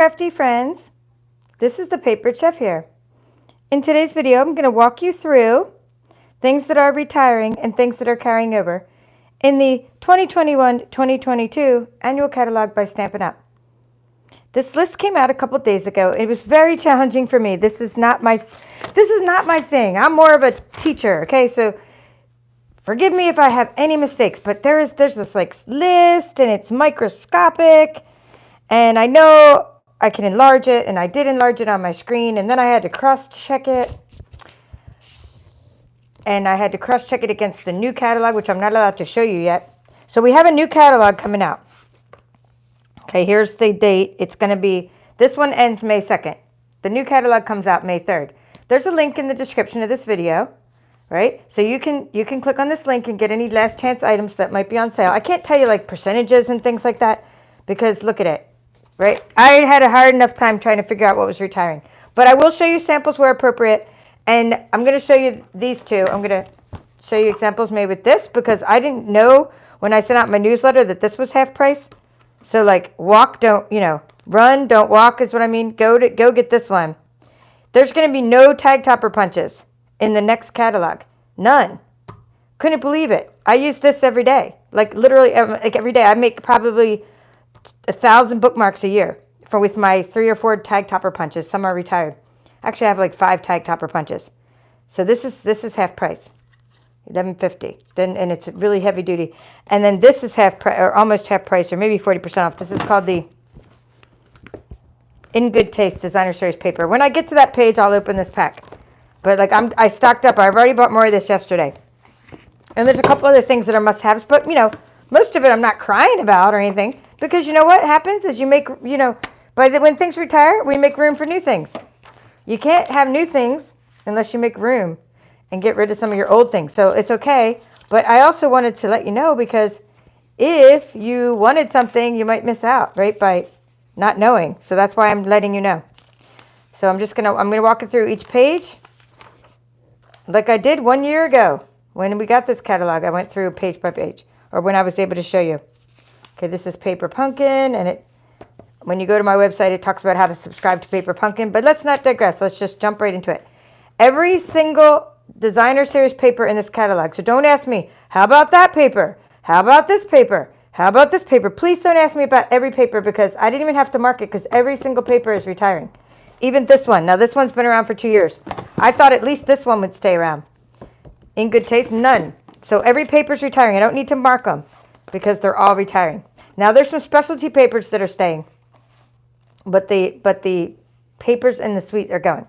Crafty friends, this is the Pampered Chef here. In today's video, I'm going to walk you through things that are retiring and things that are carrying over in the 2021-2022 annual catalog by Stampin'. This list came out a couple days ago. It was very challenging for me. This is not my thing. I'm more of a teacher, okay? So forgive me if I have any mistakes, but there's this like list and it's microscopic, and I know I can enlarge it, and I did enlarge it on my screen, and then I had to cross-check it. And I had to cross-check it against the new catalog, which I'm not allowed to show you yet. So we have a new catalog coming out. Okay, here's the date. It's going to be, this one ends May 2nd. The new catalog comes out May 3rd. There's a link in the description of this video, right? So you can click on this link and get any last chance items that might be on sale. I can't tell you like percentages and things like that because look at it. Right? I had a hard enough time trying to figure out what was retiring. But I will show you samples where appropriate. And I'm going to show you these two. I'm going to show you examples made with this because I didn't know when I sent out my newsletter that this was half price. So like walk, don't, run, don't walk is what I mean. Go get this one. There's going to be no tag topper punches in the next catalog. None. Couldn't believe it. I use this every day. Like literally like every day. I make probably 1,000 bookmarks a year with my 3 or 4 tag topper punches. Some are retired. Actually, I have like 5 tag topper punches. So this is half price, $11.50. And it's really heavy duty. And then this is half price, or almost half price, or maybe 40% off. This is called the In Good Taste Designer Series paper. When I get to that page, I'll open this pack. But like I stocked up. I've already bought more of this yesterday. And there's a couple other things that are must-haves, but most of it I'm not crying about or anything. Because you know what happens is you make, when things retire, we make room for new things. You can't have new things unless you make room and get rid of some of your old things. So it's okay. But I also wanted to let you know because if you wanted something, you might miss out, right, by not knowing. So that's why I'm letting you know. So I'm going to walk you through each page like I did 1 year ago. When we got this catalog, I went through page by page, or when I was able to show you. Okay, this is Paper Pumpkin, and when you go to my website, it talks about how to subscribe to Paper Pumpkin, but let's not digress. Let's just jump right into it. Every single designer series paper in this catalog, so don't ask me, how about that paper? How about this paper? How about this paper? Please don't ask me about every paper because I didn't even have to mark it because every single paper is retiring. Even this one. Now, this one's been around for 2 years. I thought at least this one would stay around. In Good Taste, none. So every paper's retiring. I don't need to mark them because they're all retiring. Now, there's some specialty papers that are staying, but the papers in the suite are going.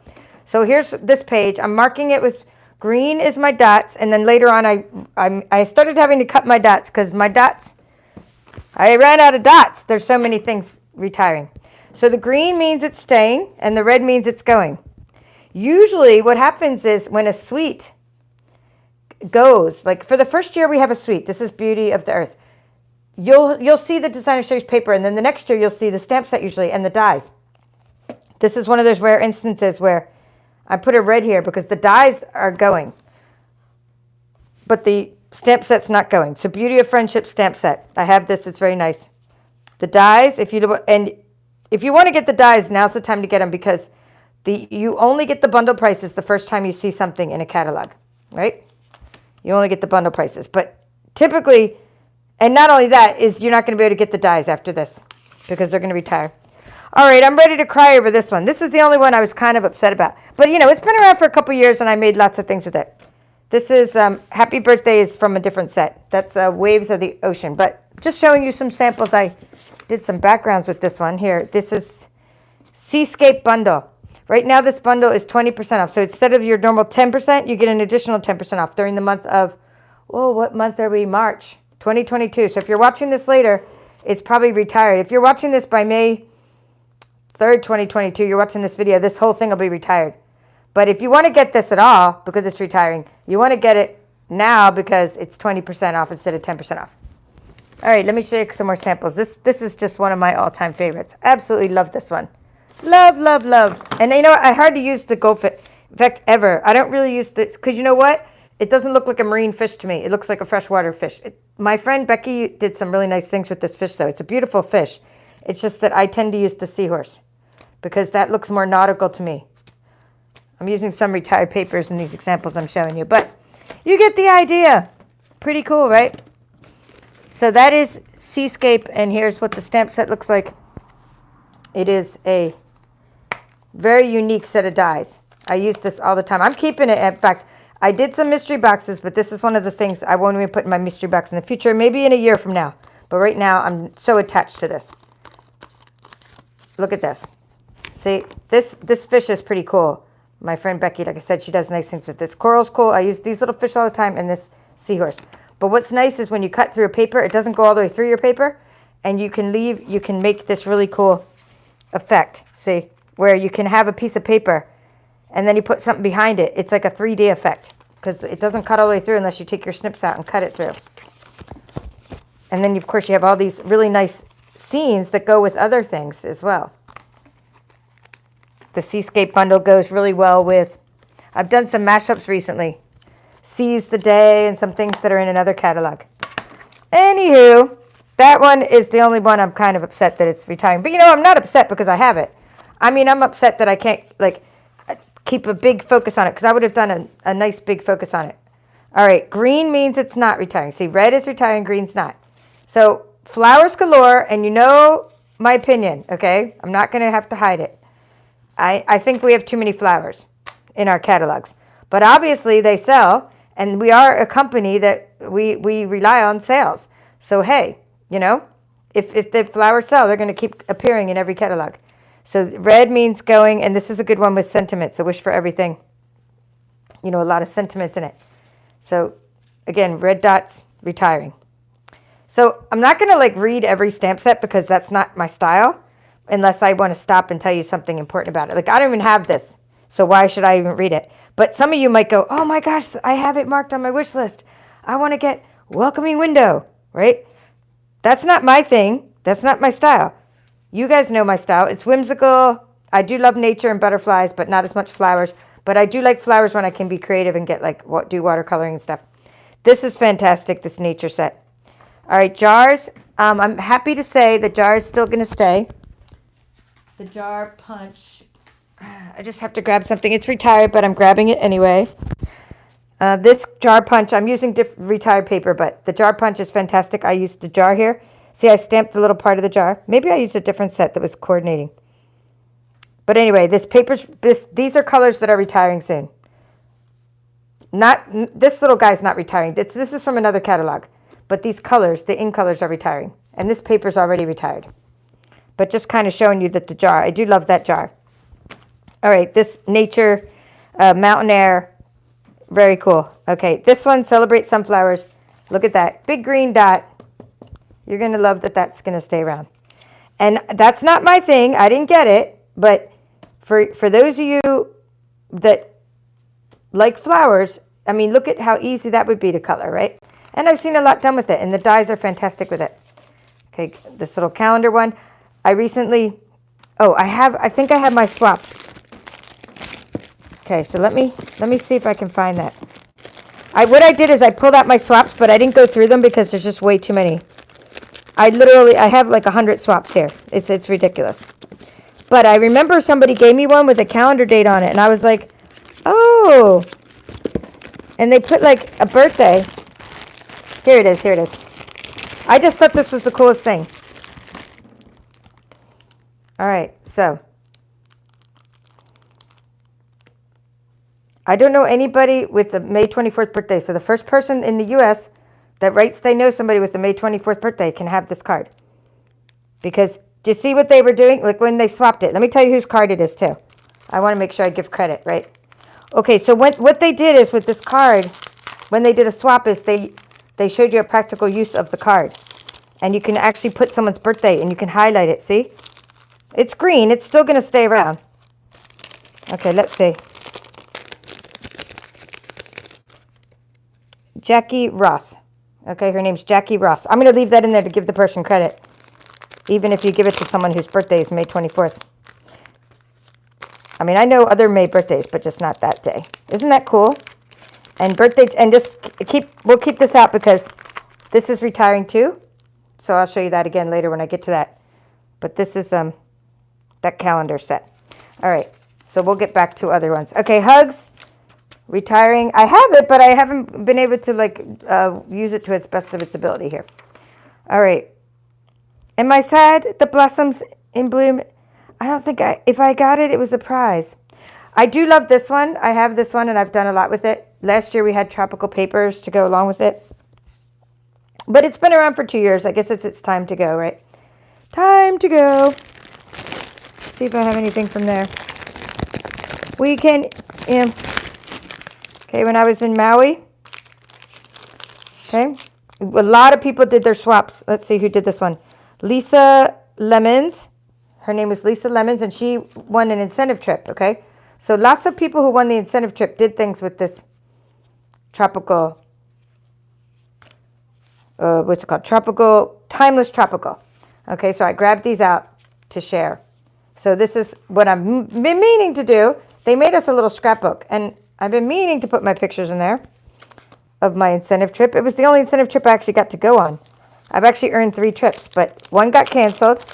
So here's this page. I'm marking it with green is my dots, and then later on I started having to cut my dots because my dots, I ran out of dots. There's so many things retiring. So the green means it's staying, and the red means it's going. Usually what happens is when a suite goes, like for the first year we have a suite. This is Beauty of the Earth. You'll see the designer series paper, and then the next year you'll see the stamp set usually and the dies. This is one of those rare instances where I put a red here because the dies are going, but the stamp set's not going. So Beauty of Friendship stamp set. I have this. It's very nice. The dies, if you want to get the dies, now's the time to get them because you only get the bundle prices the first time you see something in a catalog, right? You only get the bundle prices, but typically. And not only that, is you're not going to be able to get the dies after this because they're going to retire. All right, I'm ready to cry over this one. This is the only one I was kind of upset about. But, it's been around for a couple years, and I made lots of things with it. This is Happy Birthday is from a different set. That's Waves of the Ocean. But just showing you some samples. I did some backgrounds with this one here. This is Seascape Bundle. Right now, this bundle is 20% off. So instead of your normal 10%, you get an additional 10% off during the month of, what month are we? March. 2022. So if you're watching this later, it's probably retired. If you're watching this by May 3rd, 2022, you're watching this video, this whole thing will be retired. But if you want to get this at all, because it's retiring, you want to get it now because it's 20% off instead of 10% off. All right, let me show you some more samples. This is just one of my all-time favorites. Absolutely love this one. Love, love, love. And you know what? I hardly use the goldfish. In fact, ever. I don't really use this because you know what? It doesn't look like a marine fish to me. It looks like a freshwater fish. My friend Becky did some really nice things with this fish, though. It's a beautiful fish. It's just that I tend to use the seahorse. because that looks more nautical to me. I'm using some retired papers in these examples I'm showing you, but you get the idea. Pretty cool, right? So that is Seascape, and here's what the stamp set looks like. It is a very unique set of dies. I use this all the time. I'm keeping it. In fact, I did some mystery boxes, but this is one of the things I won't even put in my mystery box in the future, maybe in a year from now. But right now, I'm so attached to this. Look at this. See, this fish is pretty cool. My friend Becky, like I said, she does nice things with this. Coral's cool. I use these little fish all the time and this seahorse. But what's nice is when you cut through a paper, it doesn't go all the way through your paper, and you can make this really cool effect, see, where you can have a piece of paper and then you put something behind it. It's like a 3D effect because it doesn't cut all the way through unless you take your snips out and cut it through. And then, of course, you have all these really nice scenes that go with other things as well. The Seascape Bundle goes really well with, I've done some mashups recently. Seize the Day and some things that are in another catalog. Anywho, that one is the only one I'm kind of upset that it's retiring. But, you know, I'm not upset because I have it. I mean, I'm upset that I can't, like, keep a big focus on it because I would have done a nice big focus on it. All right, green means it's not retiring. See, red is retiring, green's not. So, flowers galore, and you know my opinion, okay? I'm not going to have to hide it. I think we have too many flowers in our catalogs. But obviously they sell, and we are a company that we rely on sales. So hey, you know, if the flowers sell, they're going to keep appearing in every catalog. So red means going, and this is a good one with sentiments, a wish for everything. You know, a lot of sentiments in it. So again, red dots, retiring. So I'm not going to like read every stamp set because that's not my style, unless I want to stop and tell you something important about it. Like, I don't even have this, so why should I even read it? But some of you might go, oh my gosh, I have it marked on my wish list. I want to get welcoming window, right? That's not my thing. That's not my style. You guys know my style. It's whimsical. I do love nature and butterflies, but not as much flowers. But I do like flowers when I can be creative and get like do watercoloring and stuff. This is fantastic, this nature set. All right, jars. I'm happy to say the jar is still going to stay. The jar punch. I just have to grab something. It's retired, but I'm grabbing it anyway. This jar punch, I'm using retired paper, but the jar punch is fantastic. I used the jar here. See, I stamped the little part of the jar. Maybe I used a different set that was coordinating. But anyway, these are colors that are retiring soon. This little guy's not retiring. This is from another catalog. But these colors, the ink colors, are retiring. And this paper's already retired. But just kind of showing you that the jar, I do love that jar. All right, this nature, mountain air, very cool. Okay, this one, Celebrate Sunflowers. Look at that, big green dot. You're going to love that that's going to stay around. And that's not my thing. I didn't get it. But for those of you that like flowers, I mean, look at how easy that would be to color, right? And I've seen a lot done with it, and the dies are fantastic with it. Okay, this little calendar one. I recently, I think I have my swap. Okay, so let me see if I can find that. What I did is I pulled out my swaps, but I didn't go through them because there's just way too many. I have like 100 swaps here. It's ridiculous. But I remember somebody gave me one with a calendar date on it, and I was like, oh. And they put like a birthday. Here it is. I just thought this was the coolest thing. All right, so I don't know anybody with a May 24th birthday. So the first person in the U.S. that writes they know somebody with a May 24th birthday can have this card. Because do you see what they were doing? Like when they swapped it. Let me tell you whose card it is too. I want to make sure I give credit, right? Okay, so what they did is with this card, when they did a swap, is they showed you a practical use of the card. And you can actually put someone's birthday and you can highlight it, see? It's green. It's still going to stay around. Okay, let's see. Jackie Ross. Okay, her name's Jackie Ross. I'm going to leave that in there to give the person credit, even if you give it to someone whose birthday is May 24th. I mean, I know other May birthdays, but just not that day. Isn't that cool? And we'll keep this out because this is retiring too. So I'll show you that again later when I get to that. But this is that calendar set. All right, so we'll get back to other ones. Okay, hugs, retiring. I have it, but I haven't been able to like use it to its best of its ability here. All right. Am I sad the blossoms in bloom? I don't think if I got it, it was a prize. I do love this one. I have this one and I've done a lot with it. Last year we had tropical papers to go along with it. But it's been around for 2 years. I guess it's time to go, right? Time to go. See if I have anything from there. We can, okay, when I was in Maui, okay, a lot of people did their swaps. Let's see who did this one. Lisa Lemons. Her name was Lisa Lemons, and she won an incentive trip, okay? So lots of people who won the incentive trip did things with this tropical, what's it called? Tropical, timeless tropical. Okay, so I grabbed these out to share. So this is what I've been meaning to do. They made us a little scrapbook, and I've been meaning to put my pictures in there of my incentive trip. It was the only incentive trip I actually got to go on. I've actually earned 3 trips, but one got canceled.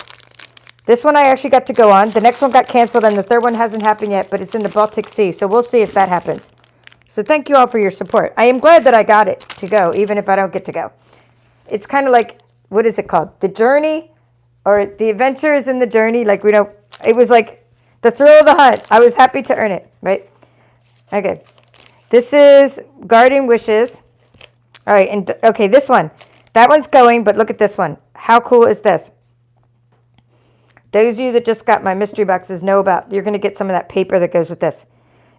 This one I actually got to go on. The next one got canceled, and the third one hasn't happened yet, but it's in the Baltic Sea, so we'll see if that happens. So thank you all for your support. I am glad that I got it to go, even if I don't get to go. It's kind of like, what is it called? The journey, or the adventure is in the journey. Like, we don't, it was like the thrill of the hunt. I was happy to earn it, right? Okay. This is Garden Wishes. All right, and okay, this one. That one's going, but look at this one. How cool is this? Those of you that just got my mystery boxes know about, you're going to get some of that paper that goes with this.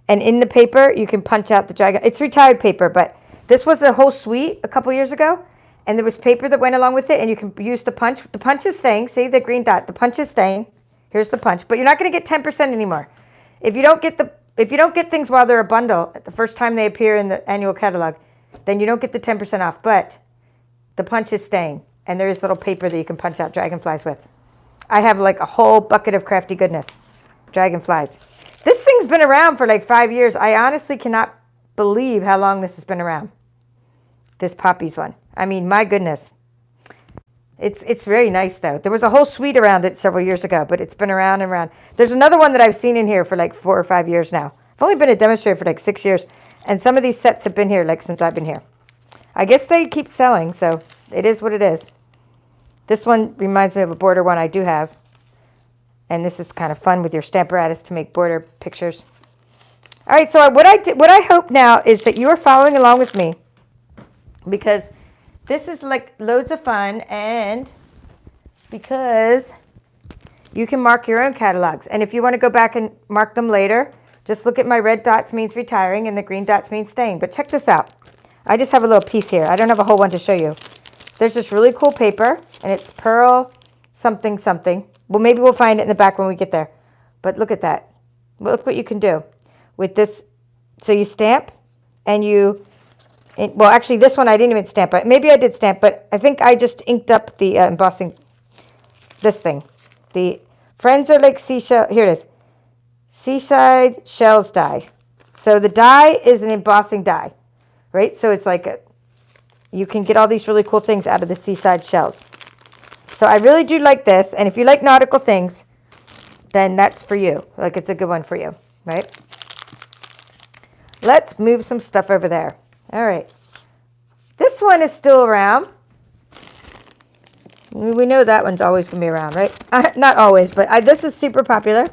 And in the paper, you can punch out the dragon. It's retired paper, but this was a whole suite a couple years ago. And there was paper that went along with it, and you can use the punch. The punch is staying. See the green dot? The punch is staying. Here's the punch. But you're not going to get 10% anymore. If you don't get things while they're a bundle, the first time they appear in the annual catalog, then you don't get the 10% off. But the punch is staying, and there is little paper that you can punch out dragonflies with. I have like a whole bucket of crafty goodness. Dragonflies. This thing's been around for like 5 years. I honestly cannot believe how long this has been around. This Poppies one. I mean, my goodness. It's very nice, though. There was a whole suite around it several years ago, but it's been around and around. There's another one that I've seen in here for like 4 or 5 years now. I've only been a demonstrator for like 6 years, and some of these sets have been here like since I've been here. I guess they keep selling, so it is what it is. This one reminds me of a border one I do have, and this is kind of fun with your Stamparatus to make border pictures. All right, so what I hope now is that you are following along with me, because this is like loads of fun, and because you can mark your own catalogs. And if you want to go back and mark them later, just look at my red dots means retiring and the green dots means staying. But check this out. I just have a little piece here. I don't have a whole one to show you. There's this really cool paper, and it's pearl something something. Well, maybe we'll find it in the back when we get there. But look at that. Look what you can do with this. So you stamp, and you... Well, actually, this one I didn't even stamp. Maybe I did stamp, but I think I just inked up the embossing, this thing. The Friends Are Like Seashell. Here it is. Seaside Shells die. So the die is an embossing die, right? So it's like you can get all these really cool things out of the seaside shells. So I really do like this. And if you like nautical things, then that's for you. Like, it's a good one for you, right? Let's move some stuff over there. All right, this one is still around. We know that one's always going to be around, right? Not always, but this is super popular.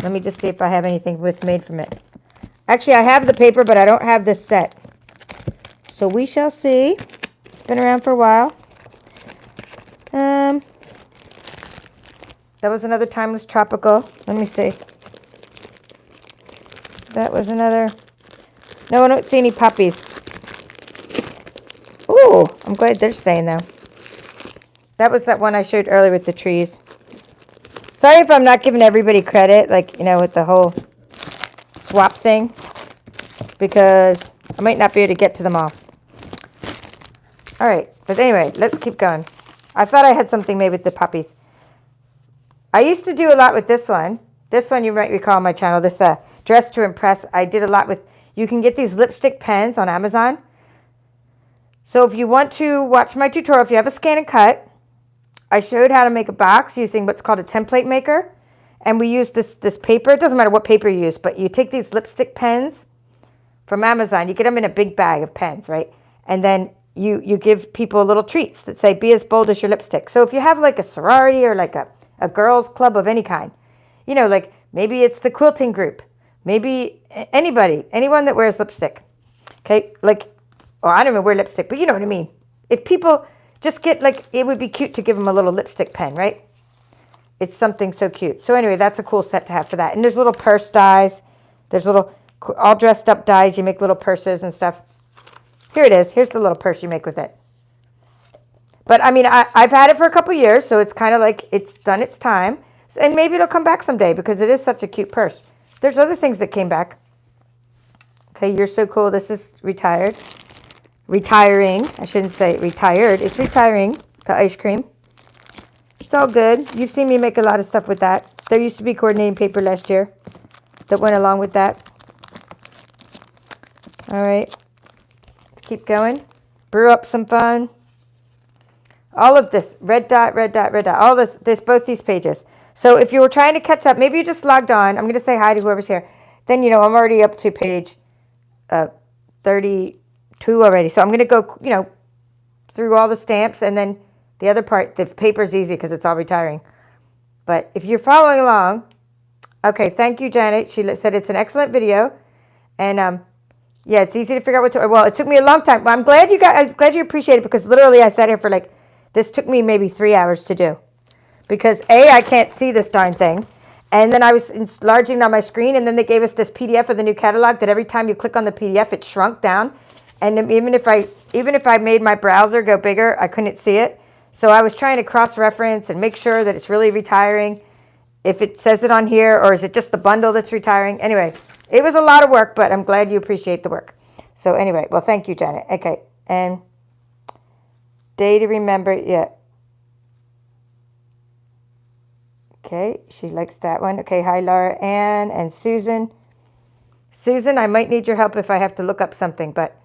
Let me just see if I have anything made from it. Actually, I have the paper, but I don't have this set. So we shall see. It's been around for a while. That was another Timeless Tropical. Let me see. That was another... No, I don't see any poppies. Ooh, I'm glad they're staying though. That was that one I showed earlier with the trees. Sorry if I'm not giving everybody credit, like, you know, with the whole swap thing, because I might not be able to get to them all. All right, but anyway, let's keep going. I thought I had something made with the poppies. I used to do a lot with this one. This one you might recall on my channel, this Dress to Impress. I did a lot with... You can get these lipstick pens on Amazon. So if you want to watch my tutorial, if you have a ScanNCut, I showed how to make a box using what's called a template maker. And we use this paper. It doesn't matter what paper you use, but you take these lipstick pens from Amazon. You get them in a big bag of pens, right? And then you give people little treats that say, be as bold as your lipstick. So if you have like a sorority or like a girls club of any kind, you know, like maybe it's the quilting group, maybe anyone that wears lipstick. Okay, like, well, I don't even wear lipstick, but you know what I mean. If people just get like, it would be cute to give them a little lipstick pen, right? It's something so cute. So anyway, that's a cool set to have for that. And there's little purse dies. There's little all dressed up dies. You make little purses and stuff. Here it is. Here's the little purse you make with it. But I mean, I've had it for a couple years, so it's kind of like it's done its time. And maybe it'll come back someday because it is such a cute purse. There's other things that came back. Okay, you're so cool. This is retired. Retiring. I shouldn't say retired. It's retiring, the ice cream. It's all good. You've seen me make a lot of stuff with that. There used to be coordinating paper last year that went along with that. All right. Keep going. Brew up some fun. All of this. Red dot, red dot, red dot. All this. There's both these pages. So if you were trying to catch up, maybe you just logged on. I'm going to say hi to whoever's here. Then, you know, I'm already up to page 32 already. So I'm going to go, you know, through all the stamps, and then the other part, the paper's easy because it's all retiring. But if you're following along, okay, thank you, Janet. She said it's an excellent video. And yeah, it's easy to figure out what to, well, it took me a long time. But I'm glad you appreciate it, because literally I sat here for like, this took me maybe 3 hours to do. Because I can't see this darn thing. And then I was enlarging it on my screen, and then they gave us this PDF of the new catalog that every time you click on the PDF, it shrunk down. And even if I made my browser go bigger, I couldn't see it. So I was trying to cross-reference and make sure that it's really retiring, if it says it on here, or is it just the bundle that's retiring. Anyway, it was a lot of work, but I'm glad you appreciate the work. So anyway, well, thank you, Janet. Okay, and day to remember, yeah. Okay, she likes that one. Okay, hi, Laura Ann and Susan. Susan, I might need your help if I have to look up something, but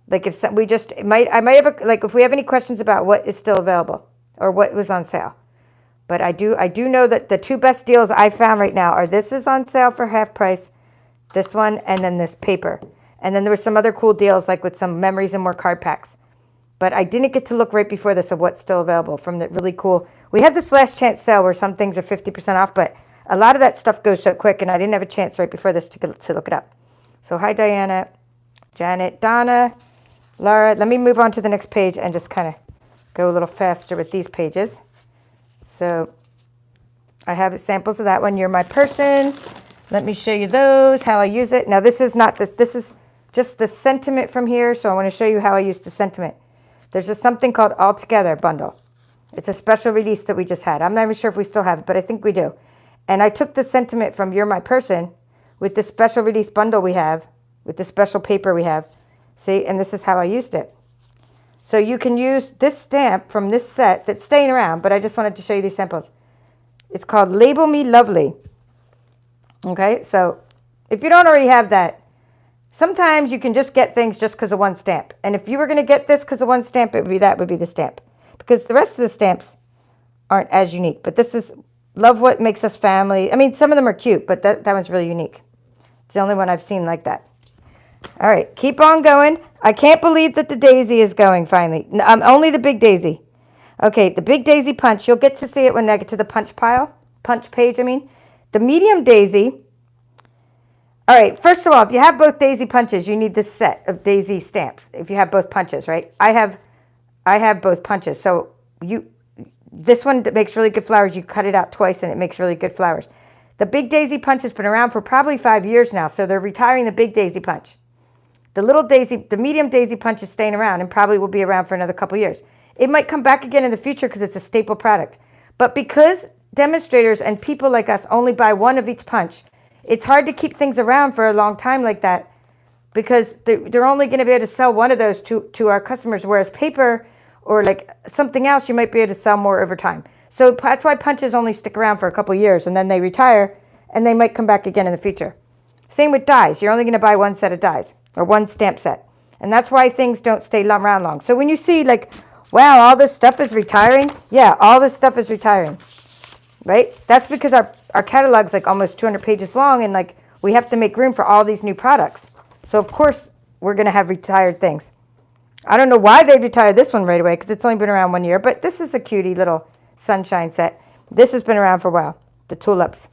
like if some, I might have like if we have any questions about what is still available or what was on sale. But I do know that the two best deals I found right now are this is on sale for half price, this one, and then this paper. And then there were some other cool deals like with some memories and more card packs. But I didn't get to look right before this of what's still available from the really cool. We have this last chance sale where some things are 50% off, but a lot of that stuff goes so quick, and I didn't have a chance right before this to look it up. So hi, Diana, Janet, Donna, Laura. Let me move on to the next page and just kind of go a little faster with these pages. So I have samples of that one. You're my person. Let me show you those, how I use it. Now this is not this is just the sentiment from here, so I want to show you how I use the sentiment. There's just something called All Together Bundle. It's a special release that we just had. I'm not even sure if we still have it, but I think we do. And I took the sentiment from You're My Person with the special release bundle we have, with the special paper we have. See, and this is how I used it. So you can use this stamp from this set that's staying around, but I just wanted to show you these samples. It's called Label Me Lovely. Okay, so if you don't already have that, sometimes you can just get things just because of one stamp. And if you were going to get this because of one stamp, that would be the stamp. Because the rest of the stamps aren't as unique. But this is Love What Makes Us Family. I mean, some of them are cute, but that one's really unique. It's the only one I've seen like that. All right, keep on going. I can't believe that the daisy is going finally. Only the big daisy. Okay, the big daisy punch. You'll get to see it when I get to the punch page, I mean. The medium daisy. All right, first of all, if you have both daisy punches, you need this set of daisy stamps. If you have both punches, right? I have both punches. So this one that makes really good flowers, you cut it out twice and it makes really good flowers. The big daisy punch has been around for probably 5 years now, so they're retiring the big daisy punch. The medium daisy punch is staying around and probably will be around for another couple years. It might come back again in the future because it's a staple product. But because demonstrators and people like us only buy one of each punch, it's hard to keep things around for a long time like that because they're only going to be able to sell one of those to our customers, whereas paper or like something else, you might be able to sell more over time. So that's why punches only stick around for a couple years and then they retire and they might come back again in the future. Same with dies. You're only going to buy one set of dies or one stamp set. And that's why things don't stay around long. So when you see like, wow, all this stuff is retiring. Yeah, all this stuff is retiring. right? That's because our catalog's like almost 200 pages long, and like we have to make room for all these new products. So of course we're going to have retired things. I don't know why they retired this one right away, because it's only been around 1 year, but this is a cutie little sunshine set. This has been around for a while, the tulips.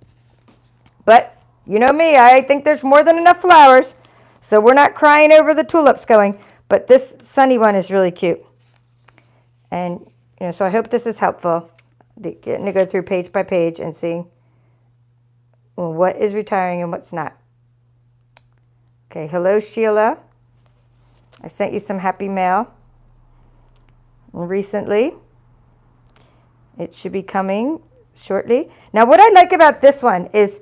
But you know me, I think there's more than enough flowers, so we're not crying over the tulips going, but this sunny one is really cute. And you know, so I hope this is helpful, getting to go through page by page and seeing what is retiring and what's not. Okay, hello Sheila. I sent you some happy mail recently. It should be coming shortly. Now what I like about this one is,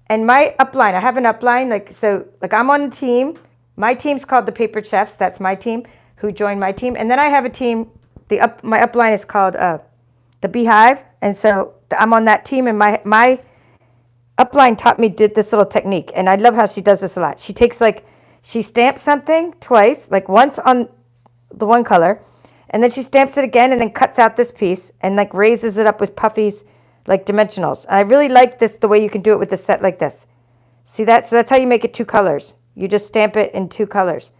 and my upline, I have an upline, like I'm on the team. My team's called the Paper Chefs. That's my team who joined my team. And then I have a team, my upline is called the Beehive. And so I'm on that team, and my upline taught me did this little technique. And I love how she does this a lot. She takes she stamps something twice, like once on the one color, and then she stamps it again and then cuts out this piece and like raises it up with puffies, like dimensionals. And I really like this, the way you can do it with the set like this. See that? So that's how you make it 2 colors. You just stamp it in 2 colors.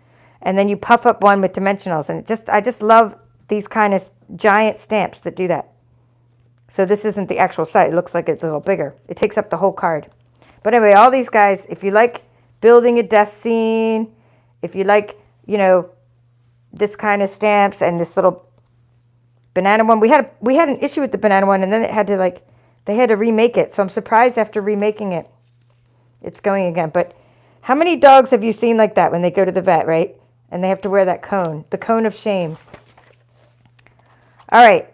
And then you puff up one with dimensionals. And I just love these kind of giant stamps that do that. So this isn't the actual site. It looks like it's a little bigger. It takes up the whole card. But anyway, all these guys, if you like building a desk scene, if you like, you know, this kind of stamps and this little banana one. We had an issue with the banana one, and then they had to remake it. So I'm surprised after remaking it, it's going again. But how many dogs have you seen like that when they go to the vet, right? And they have to wear that cone, the cone of shame. All right,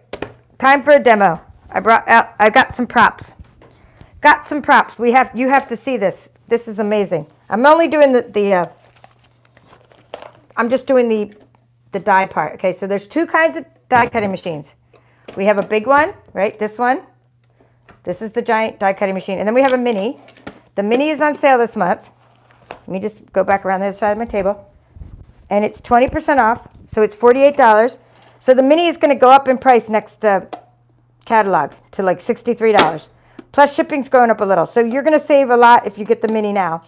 time for a demo. I got some props. You have to see this. This is amazing. I'm only doing I'm just doing the die part. Okay, so there's 2 kinds of die cutting machines. We have a big one, right? This one. This is the giant die cutting machine. And then we have a mini. The mini is on sale this month. Let me just go back around the other side of my table. And it's 20% off, so it's $48. So the mini is going to go up in price next catalog to like $63. Plus shipping's going up a little. So you're going to save a lot if you get the mini now.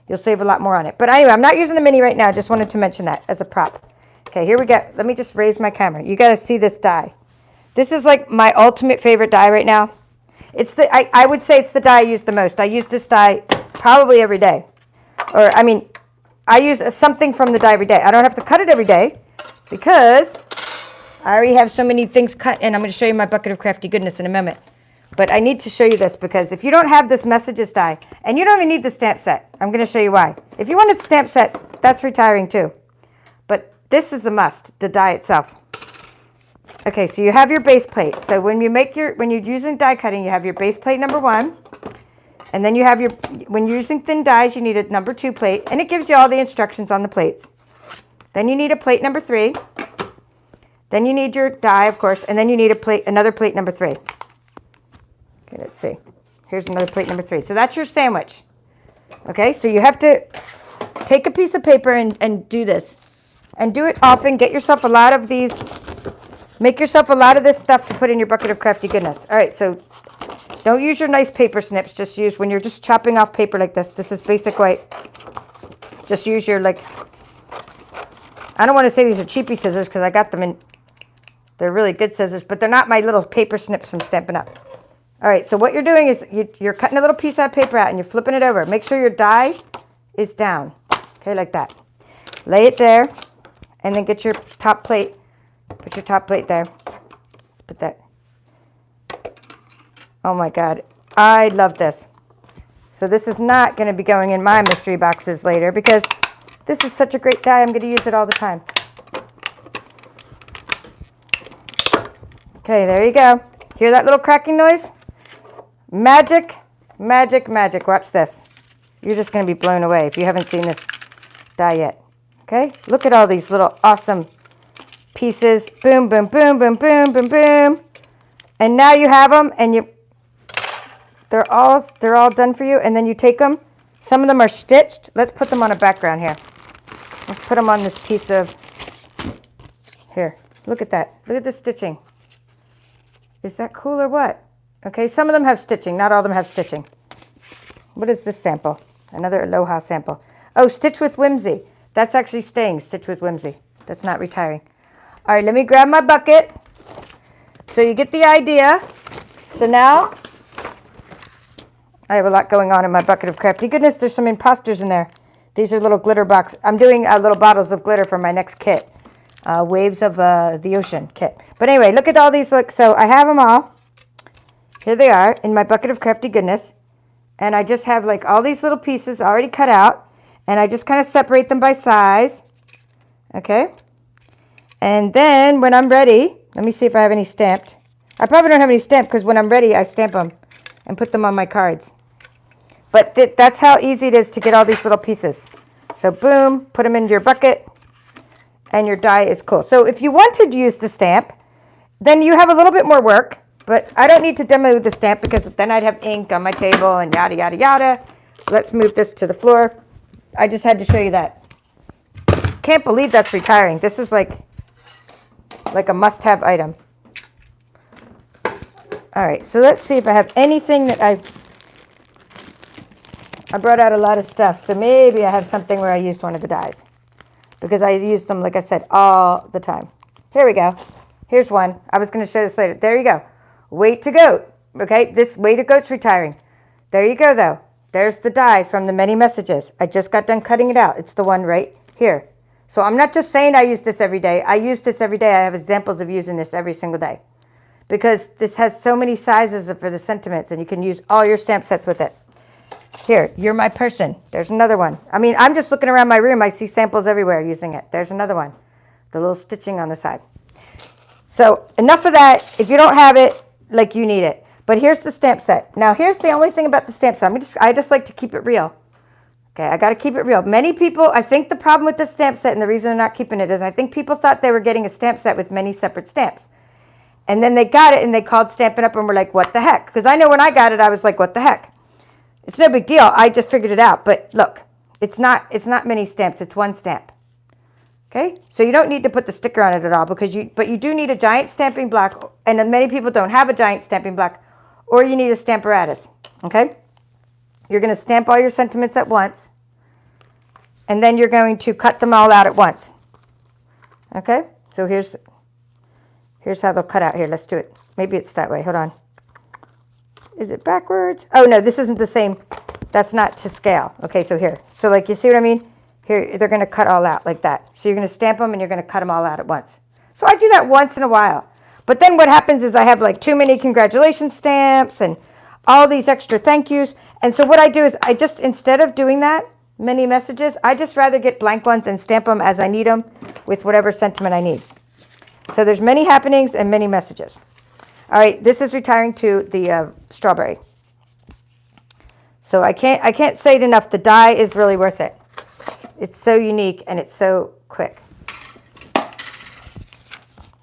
You'll save a lot more on it. But anyway, I'm not using the mini right now. I just wanted to mention that as a prop. Okay, here we go. Let me just raise my camera. You got to see this die. This is like my ultimate favorite die right now. It's I would say it's the die I use the most. I use this die probably every day. Or, I mean, I use something from the die every day. I don't have to cut it every day because I already have so many things cut, and I'm going to show you my bucket of crafty goodness in a moment. But I need to show you this because if you don't have this messages die, and you don't even need the stamp set, I'm going to show you why. If you wanted stamp set, that's retiring too. But this is a must, the die itself. Okay, so you have your base plate. So when you're using die cutting, you have your base plate number 1. And then you have when you're using thin dies, you need a number 2 plate, and it gives you all the instructions on the plates. Then you need a plate number 3. Then you need your die, of course, and then you need another plate number 3. Okay, let's see. Here's another plate number 3. So that's your sandwich. Okay, so you have to take a piece of paper and do this. And do it often. Get yourself a lot of these. Make yourself a lot of this stuff to put in your bucket of crafty goodness. All right, so don't use your nice paper snips. Just use, when you're just chopping off paper like this, this is basic white. Just use your, like, I don't want to say these are cheapy scissors because I got them in, they're really good scissors, but they're not my little paper snips from Stampin' Up. All right, so what you're doing is you're cutting a little piece of paper out and you're flipping it over. Make sure your die is down, okay, like that. Lay it there, and then get your top plate. Put your top plate there. Let's put that. Oh my God, I love this. So this is not going to be going in my mystery boxes later because this is such a great die. I'm going to use it all the time. Okay, there you go. Hear that little cracking noise? Magic, magic, magic. Watch this. You're just going to be blown away if you haven't seen this die yet. Okay, look at all these little awesome pieces. Boom, boom, boom, boom, boom, boom, boom. And now you have them, and they're all done for you. And then you take them. Some of them are stitched. Let's put them on a background here. Let's put them on this piece of, here. Look at that. Look at the stitching. Is that cool or what? Okay, some of them have stitching. Not all of them have stitching. What is this sample? Another Aloha sample. Oh, Stitch with Whimsy. That's actually staying, Stitch with Whimsy. That's not retiring. All right, let me grab my bucket. So you get the idea. So now, I have a lot going on in my bucket of crafty goodness. There's some imposters in there. These are little glitter box. I'm doing little bottles of glitter for my next kit. Waves of the Ocean kit. But anyway, look at all these. Look, so I have them all. Here they are in my bucket of crafty goodness. And I just have like all these little pieces already cut out. And I just kind of separate them by size. Okay. And then when I'm ready, let me see if I have any stamped. I probably don't have any stamped because when I'm ready, I stamp them and put them on my cards. But that's how easy it is to get all these little pieces. So boom, put them into your bucket. And your die is cool. So if you wanted to use the stamp, then you have a little bit more work. But I don't need to demo the stamp because then I'd have ink on my table and yada, yada, yada. Let's move this to the floor. I just had to show you that. Can't believe that's retiring. This is like a must-have item. All right, so let's see if I have anything that I brought out a lot of stuff. So maybe I have something where I used one of the dies. Because I use them, like I said, all the time. Here we go. Here's one. I was going to show this later. There you go. Wait to Goat. Okay, this Wait to Goat's retiring. There you go, though. There's the die from the many messages. I just got done cutting it out. It's the one right here. So I'm not just saying I use this every day. I use this every day. I have examples of using this every single day. Because this has so many sizes for the sentiments, and you can use all your stamp sets with it. Here, You're My Person. There's another one. I mean, I'm just looking around my room. I see samples everywhere using it. There's another one. The little stitching on the side. So enough of that. If you don't have it, like you need it. But here's the stamp set. Now, here's the only thing about the stamp set. I just like to keep it real. Okay, I got to keep it real. Many people, I think the problem with this stamp set and the reason they're not keeping it is I think people thought they were getting a stamp set with many separate stamps. And then they got it and they called Stampin' Up! And were like, what the heck? Because I know when I got it, I was like, what the heck? It's no big deal. I just figured it out. But look, it's not many stamps. It's one stamp. Okay? So you don't need to put the sticker on it at all, but you do need a giant stamping block, and many people don't have a giant stamping block, or you need a Stamparatus. Okay? You're going to stamp all your sentiments at once, and then you're going to cut them all out at once. Okay? So here's how they'll cut out. Here, let's do it. Maybe it's that way. Hold on. Is it backwards? Oh, no, this isn't the same. That's not to scale. Okay, so here. So, like, you see what I mean? Here, they're going to cut all out like that. So you're going to stamp them, and you're going to cut them all out at once. So I do that once in a while. But then what happens is I have, like, too many congratulations stamps and all these extra thank yous. And so what I do is I just, instead of doing that, many messages, I just rather get blank ones and stamp them as I need them with whatever sentiment I need. So there's many happenings and many messages. All right, this is retiring to the strawberry. So I can't say it enough. The die is really worth it. It's so unique and it's so quick.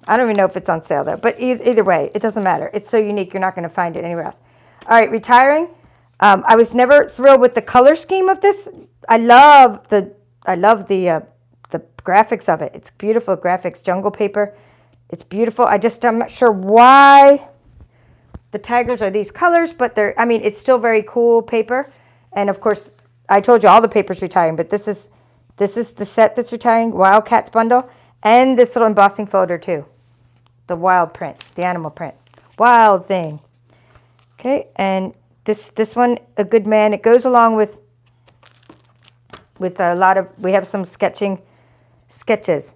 I don't even know if it's on sale though, but either way, it doesn't matter. It's so unique, you're not going to find it anywhere else. All right, retiring. I was never thrilled with the color scheme of this. I love the graphics of it. It's beautiful graphics, jungle paper. It's beautiful. I'm not sure why the taggers are these colors, but it's still very cool paper. And of course, I told you all the paper's retiring, but this is the set that's retiring, Wildcats bundle, and this little embossing folder too. The wild print, the animal print. Wild thing. Okay, and this one, A Good Man, it goes along with a lot of, we have some sketch stamps.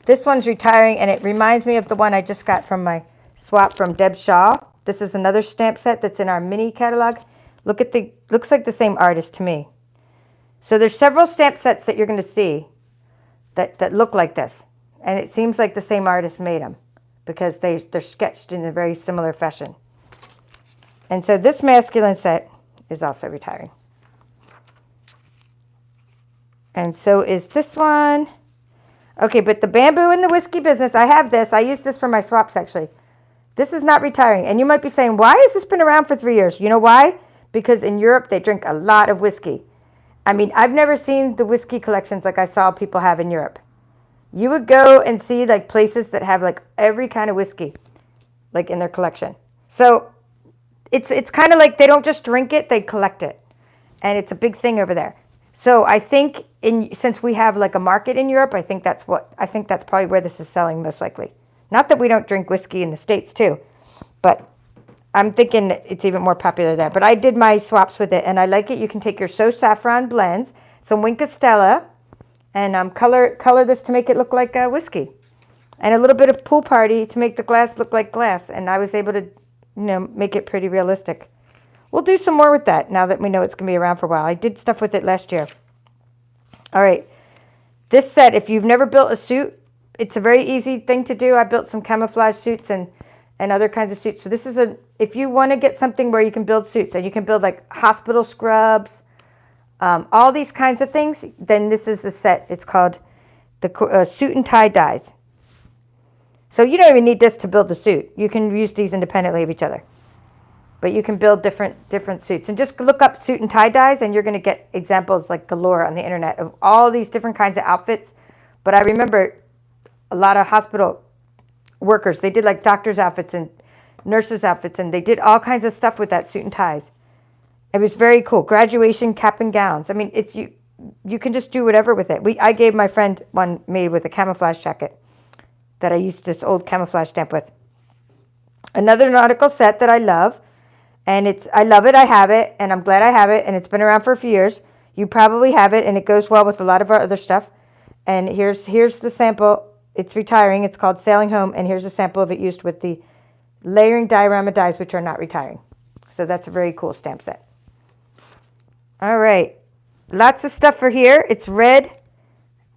This one's retiring, and it reminds me of the one I just got from my swap from Deb Shaw. This is another stamp set that's in our mini catalog. Looks like the same artist to me. So there's several stamp sets that you're going to see that look like this. And it seems like the same artist made them because they're sketched in a very similar fashion. And so this masculine set is also retiring. And so is this one. Okay, but the bamboo and the whiskey business, I have this. I use this for my swaps, actually. This is not retiring. And you might be saying, why has this been around for 3 years? You know why? Because in Europe, they drink a lot of whiskey. I mean, I've never seen the whiskey collections like I saw people have in Europe. You would go and see, like, places that have, like, every kind of whiskey. like in their collection. So it's kind of like they don't just drink it, they collect it. And it's a big thing over there. So I think since we have like a market in Europe, I think that's probably where this is selling most likely. Not that we don't drink whiskey in the States too, but I'm thinking it's even more popular there. But I did my swaps with it, and I like it. You can take your So Saffron blends, some Wink Stella, and color this to make it look like whiskey, and a little bit of Pool Party to make the glass look like glass. And I was able to, make it pretty realistic. We'll do some more with that now that we know it's going to be around for a while. I did stuff with it last year. All right. This set, if you've never built a suit, it's a very easy thing to do. I built some camouflage suits and other kinds of suits. So this is if you want to get something where you can build suits and you can build like hospital scrubs, all these kinds of things, then this is the set. It's called the Suit and Tie Dyes. So you don't even need this to build the suit. You can use these independently of each other. But you can build different suits. And just look up suit and tie dyes, and you're going to get examples like galore on the internet of all these different kinds of outfits. But I remember a lot of hospital workers, they did like doctors' outfits and nurses' outfits, and they did all kinds of stuff with that suit and ties. It was very cool. Graduation cap and gowns. I mean, it's you can just do whatever with it. I gave my friend one made with a camouflage jacket that I used this old camouflage stamp with. Another nautical set that I love. And I love it, I have it, and I'm glad I have it, and it's been around for a few years. You probably have it, and it goes well with a lot of our other stuff. And here's the sample. It's retiring. It's called Sailing Home, and here's a sample of it used with the layering diorama dies, which are not retiring. So that's a very cool stamp set. All right. Lots of stuff for here. It's red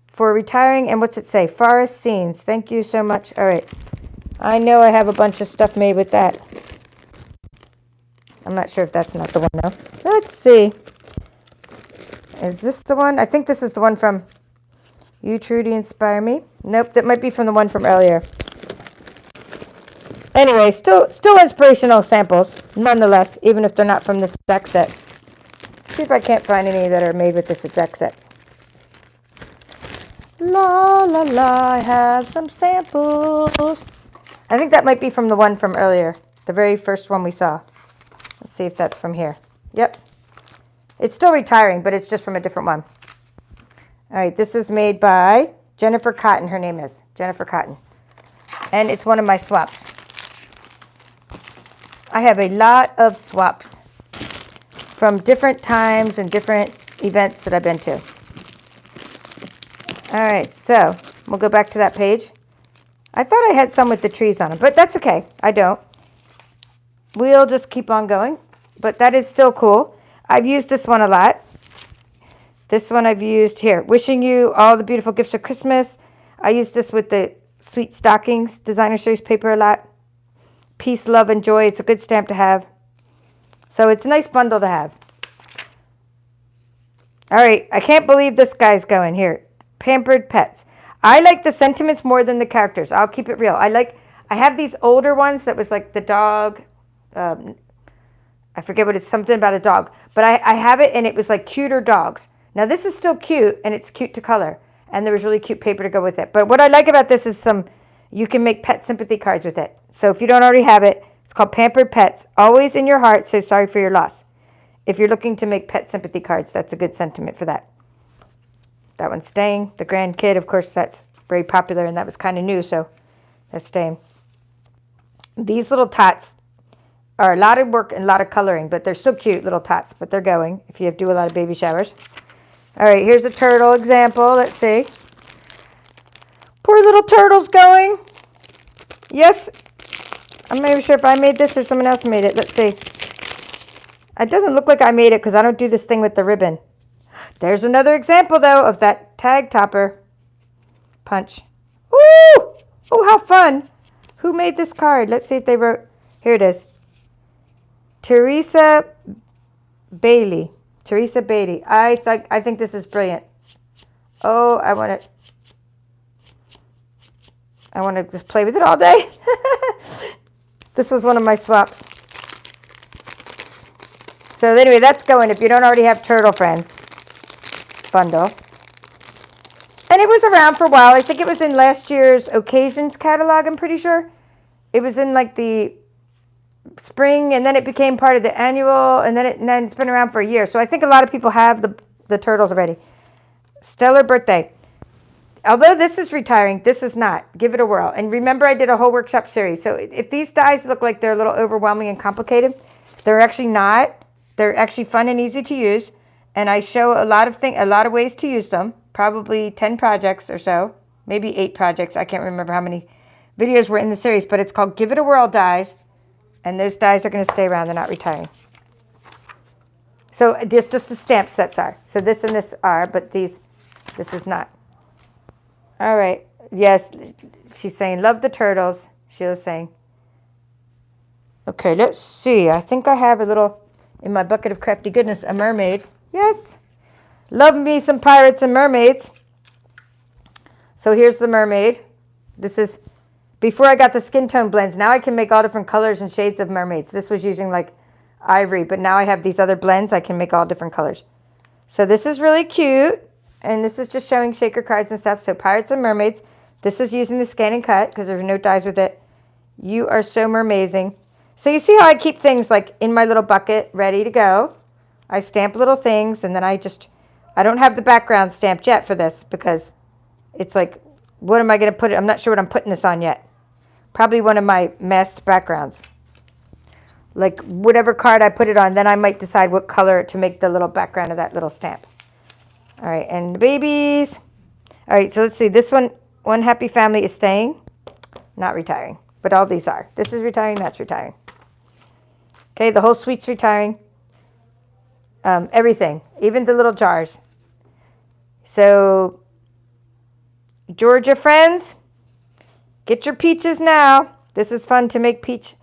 for retiring, and what's it say? Forest Scenes. Thank you so much. All right. I know I have a bunch of stuff made with that. I'm not sure if that's not the one, though. Let's see. Is this the one? I think this is the one from You Truly Inspire Me. Nope, that might be from the one from earlier. Anyway, still inspirational samples, nonetheless, even if they're not from this exact set. See if I can't find any that are made with this exact set. La, la, la, I have some samples. I think that might be from the one from earlier, the very first one we saw. Let's see if that's from here. Yep. It's still retiring, but it's just from a different one. All right, this is made by Jennifer Cotton, her name is. Jennifer Cotton. And it's one of my swaps. I have a lot of swaps from different times and different events that I've been to. All right, so we'll go back to that page. I thought I had some with the trees on them, but that's okay. I don't. We'll just keep on going, but that is still cool. I've used this one a lot. This one I've used here. Wishing you all the beautiful gifts of Christmas. I use this with the Sweet Stockings Designer Series paper a lot. Peace, love, and joy. It's a good stamp to have. So it's a nice bundle to have. All right, I can't believe this guy's going here. Pampered Pets. I like the sentiments more than the characters. I'll keep it real. I have these older ones that was like the dog. I forget what it's, something about a dog. But I have it, and it was like cuter dogs. Now this is still cute, and it's cute to color. And there was really cute paper to go with it. But what I like about this is you can make pet sympathy cards with it. So if you don't already have it, it's called Pampered Pets. Always in your heart, say sorry for your loss. If you're looking to make pet sympathy cards, that's a good sentiment for that. That one's staying. The Grandkid, of course, that's very popular, and that was kind of new, so that's staying. These little tots are a lot of work and a lot of coloring, but they're still cute little tots, but they're going if you do a lot of baby showers. All right, here's a turtle example. Let's see. Poor little turtle's going. Yes, I'm not even sure if I made this or someone else made it. Let's see. It doesn't look like I made it because I don't do this thing with the ribbon. There's another example, though, of that tag topper punch. Ooh! Oh, how fun. Who made this card? Let's see if they wrote. Here it is. Teresa Bailey. Teresa Bailey. I think this is brilliant. Oh, I want to just play with it all day. This was one of my swaps. So anyway, that's going if you don't already have Turtle Friends bundle. And it was around for a while. I think it was in last year's Occasions catalog, I'm pretty sure. it was in like the spring, and then it became part of the annual, and then it's been around for a year. So I think a lot of people have the turtles already. Stellar Birthday. Although this is retiring, this is not. Give it a whirl. And remember, I did a whole workshop series. So if these dies look like they're a little overwhelming and complicated, they're actually not. They're actually fun and easy to use. And I show a lot of ways to use them. Probably 10 projects or so. Maybe 8 projects. I can't remember how many videos were in the series. But it's called Give It a Whirl dies. And those dies are going to stay around. They're not retiring. So just the stamp sets are. So this and this are, but this is not. All right. Yes, she's saying, love the turtles. Sheila's saying. Okay, let's see. I think I have a little, in my bucket of crafty goodness, a mermaid. Yes. Love me some pirates and mermaids. So here's the mermaid. This is, before I got the skin tone blends, now I can make all different colors and shades of mermaids. This was using like ivory, but now I have these other blends. I can make all different colors. So this is really cute. And this is just showing shaker cards and stuff. So pirates and mermaids. This is using the ScanNCut because there's no dies with it. You are so mermazing. So you see how I keep things like in my little bucket ready to go. I stamp little things, and then I don't have the background stamped yet for this because it's like, what am I going to put it? I'm not sure what I'm putting this on yet. Probably one of my masked backgrounds. Like whatever card I put it on, then I might decide what color to make the little background of that little stamp. All right, and the babies. All right, so let's see. This one happy family is staying, not retiring, but all these are. This is retiring, that's retiring. Okay, the whole suite's retiring. Everything, even the little jars. So, Georgia friends, get your peaches now. This is fun to make peach.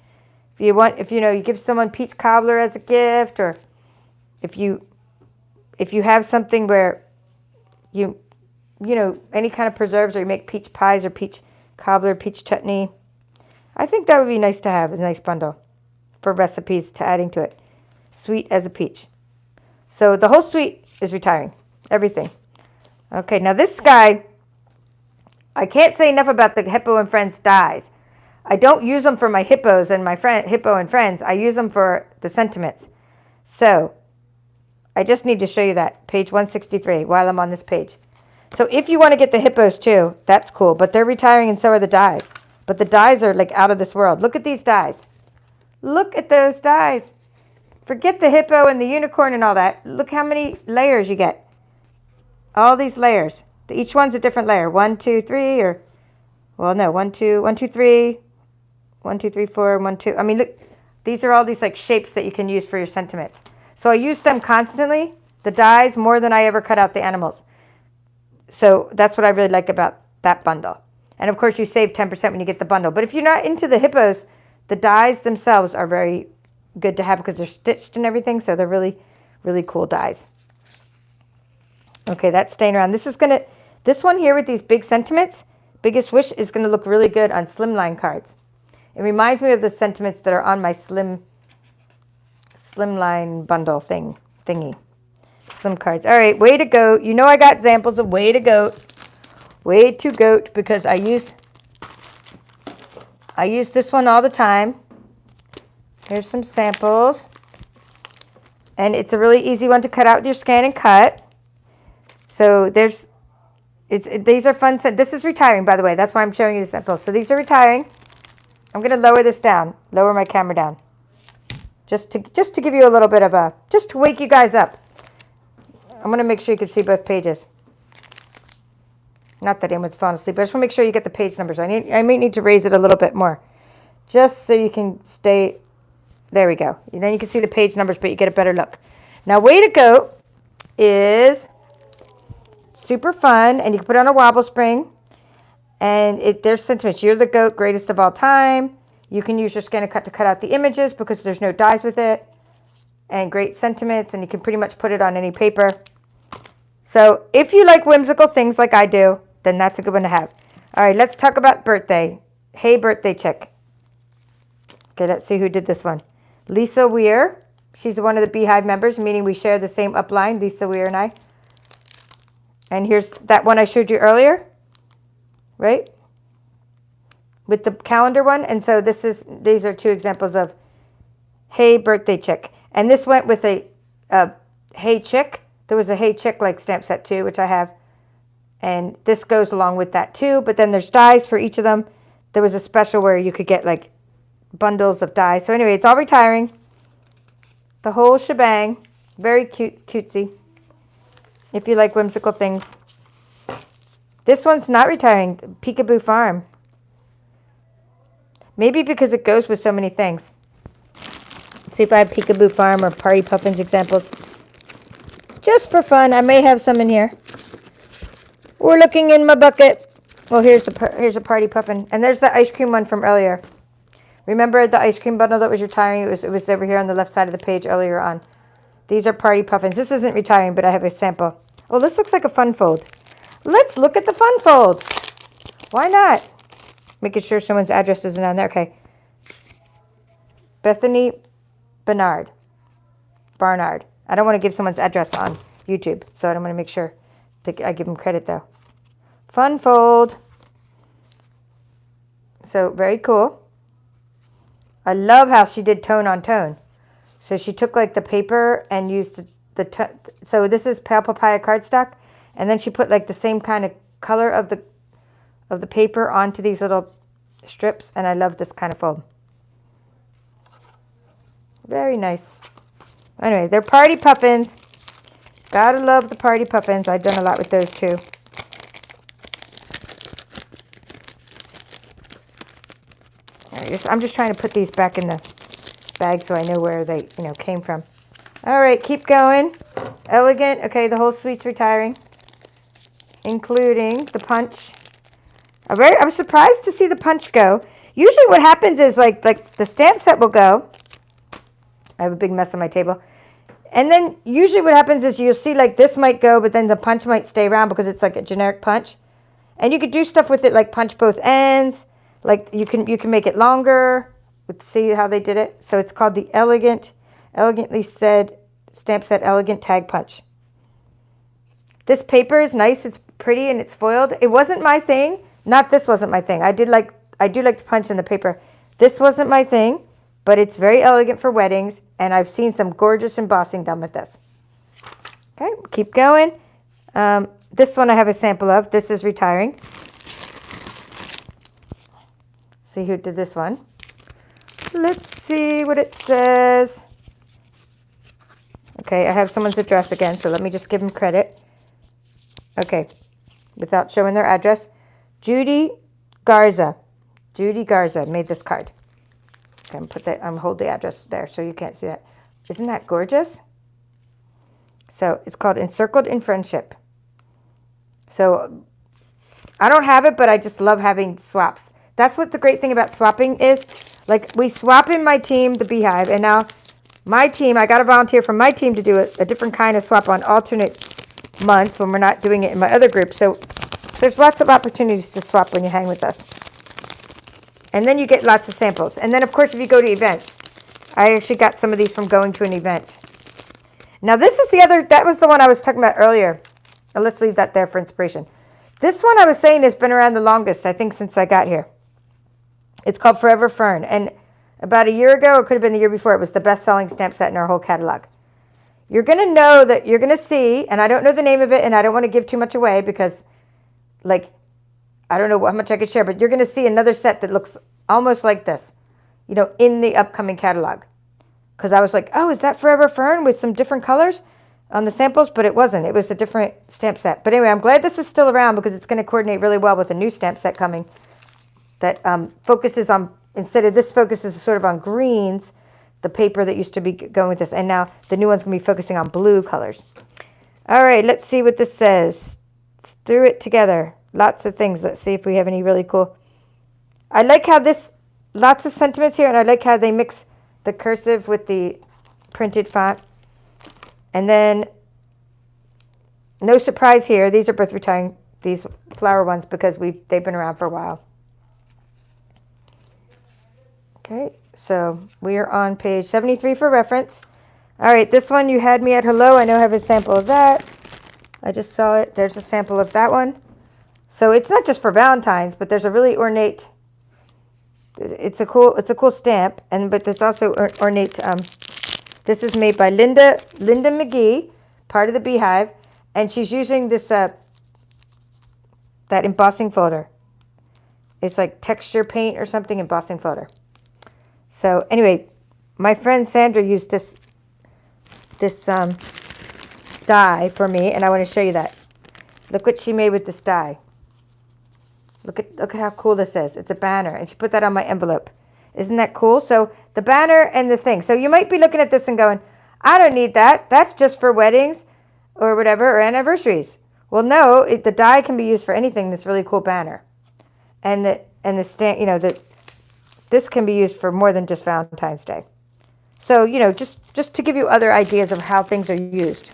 If you give someone peach cobbler as a gift, or if you have something where any kind of preserves, or you make peach pies or peach cobbler, peach chutney. I think that would be nice to have, a nice bundle for recipes to adding to it. Sweet as a peach. So the whole suite is retiring. Everything. Okay, now this guy, I can't say enough about the Hippo and Friends dies. I don't use them for my hippos and my Hippo and Friends. I use them for the sentiments. So I just need to show you that, page 163, while I'm on this page. So if you want to get the hippos too, that's cool. But they're retiring and so are the dies. But the dies are like out of this world. Look at these dies. Look at those dies. Forget the hippo and the unicorn and all that. Look how many layers you get. All these layers. Each one's a different layer. 1, 2, 3, or, well, no, 1, 2, 1, 2, 3, 1, 2, 3, 4, 1, 2. I mean, look, these are all these like shapes that you can use for your sentiments. So I use them constantly, the dies, more than I ever cut out the animals. So that's what I really like about that bundle. And of course, you save 10% when you get the bundle. But if you're not into the hippos, the dies themselves are very good to have because they're stitched and everything. So they're really, really cool dies. Okay, that's staying around. This one here with these big sentiments, Biggest Wish, is going to look really good on slimline cards. It reminds me of the sentiments that are on my slimline bundle thingy. Slim cards. All right, way to go. You know I got examples of way to go. Way to goat, because I use this one all the time. Here's some samples. And it's a really easy one to cut out with your ScanNCut. So these are fun. This is retiring, by the way. That's why I'm showing you the samples. So these are retiring. I'm going to lower this down. Lower my camera down. Just to give you a little bit of just to wake you guys up. I'm going to make sure you can see both pages. Not that anyone's falling asleep, but I just want to make sure you get the page numbers. I may need to raise it a little bit more. Just so you can stay. There we go. And then you can see the page numbers, but you get a better look. Now, Way to Go is super fun, and you can put it on a wobble spring. And there's sentiments. You're the goat, greatest of all time. You can use your ScanNCut to cut out the images because there's no dies with it. And great sentiments, and you can pretty much put it on any paper. So if you like whimsical things like I do, then that's a good one to have. All right, let's talk about birthday. Hey, birthday chick. Okay, let's see who did this one. Lisa Weir. She's one of the Beehive members, meaning we share the same upline, Lisa Weir and I. And here's that one I showed you earlier, right? with the calendar one. And so these are two examples of Hey Birthday Chick. And this went with a Hey Chick. There was a Hey Chick like stamp set too, which I have. And this goes along with that too. But then there's dies for each of them. There was a special where you could get like bundles of dies. So anyway, it's all retiring. The whole shebang. Very cute, cutesy. If you like whimsical things. This one's not retiring. Peekaboo Farm. Maybe because it goes with so many things. Let's see if I have Peekaboo Farm or Party Puffins examples. Just for fun. I may have some in here. We're looking in my bucket. Well, here's a Party Puffin. And there's the ice cream one from earlier. Remember the ice cream bundle that was retiring? It was over here on the left side of the page earlier on. These are Party Puffins. This isn't retiring, but I have a sample. Oh, this looks like a fun fold. Let's look at the fun fold. Why not? Making sure someone's address isn't on there. Okay. Bethany Barnard. I don't want to give someone's address on YouTube, so I don't want to make sure that I give them credit, though. Fun fold. So, very cool. I love how she did tone on tone. So she took like the paper and used so this is Pale Papaya cardstock, and then she put like the same kind of color of the paper onto these little strips, and I love this kind of fold. Very nice. Anyway, they're Party Puffins. Gotta love the Party Puffins. I've done a lot with those too. I'm just trying to put these back in the bag so I know where they, came from. All right, keep going. Elegant. Okay, the whole suite's retiring, including the punch. I was surprised to see the punch go. Usually what happens is like the stamp set will go. I have a big mess on my table. And then usually what happens is you'll see like this might go, but then the punch might stay around because it's like a generic punch. And you could do stuff with it like punch both ends. Like you can make it longer. Let's see how they did it. So it's called the Elegantly Said Stamp Set Elegant Tag Punch. This paper is nice. It's pretty and it's foiled. It wasn't my thing. Not this wasn't my thing. I do like to punch in the paper. This wasn't my thing, but it's very elegant for weddings, and I've seen some gorgeous embossing done with this. Okay, keep going. This one I have a sample of. This is retiring. See who did this one. Let's see what it says. Okay, I have someone's address again, so let me just give them credit. Okay, without showing their address. Judy Garza. Judy Garza made this card. Okay, I'm hold the address there so you can't see that. Isn't that gorgeous? So it's called Encircled in Friendship. So I don't have it, but I just love having swaps. That's what the great thing about swapping is. Like we swap in my team, the Beehive, and now my team, I got a volunteer from my team to do a different kind of swap on alternate months when we're not doing it in my other group. So there's lots of opportunities to swap when you hang with us. And then you get lots of samples. And then, of course, if you go to events, I actually got some of these from going to an event. Now, this is that was the one I was talking about earlier. Now, let's leave that there for inspiration. This one I was saying has been around the longest, I think, since I got here. It's called Forever Fern. And about a year ago, it could have been the year before, it was the best-selling stamp set in our whole catalog. You're going to know that you're going to see, and I don't know the name of it, and I don't want to give too much away because, like, I don't know how much I could share, but you're going to see another set that looks almost like this, in the upcoming catalog. Because I was like, oh, is that Forever Fern with some different colors on the samples? But it wasn't. It was a different stamp set. But anyway, I'm glad this is still around because it's going to coordinate really well with a new stamp set coming that focuses on, instead of this focuses sort of on greens, the paper that used to be going with this. And now the new one's going to be focusing on blue colors. All right, let's see what this says. Threw it together. Lots of things. Let's see if we have any really cool. I like how lots of sentiments here, and I like how they mix the cursive with the printed font. And then, no surprise here, these are both retiring, these flower ones, because they've been around for a while. Okay, so we are on page 73 for reference. All right, this one you had me at hello. I know I have a sample of that. I just saw it. There's a sample of that one. So it's not just for Valentine's, but there's a really ornate It's a cool stamp, but it's also ornate. This is made by Linda McGee, part of the Beehive, and she's using this that embossing folder. It's like texture paint or something, embossing folder. So anyway, my friend Sandra used this die for me, and I want to show you that. Look what she made with this die. Look at how cool this is. It's a banner, and she put that on my envelope. Isn't that cool? So the banner and the thing. So you might be looking at this and going, I don't need that. That's just for weddings or whatever, or anniversaries. Well, no, the die can be used for anything. This really cool banner, and the stand. You know that this can be used for more than just Valentine's Day. So you know, just to give you other ideas of how things are used.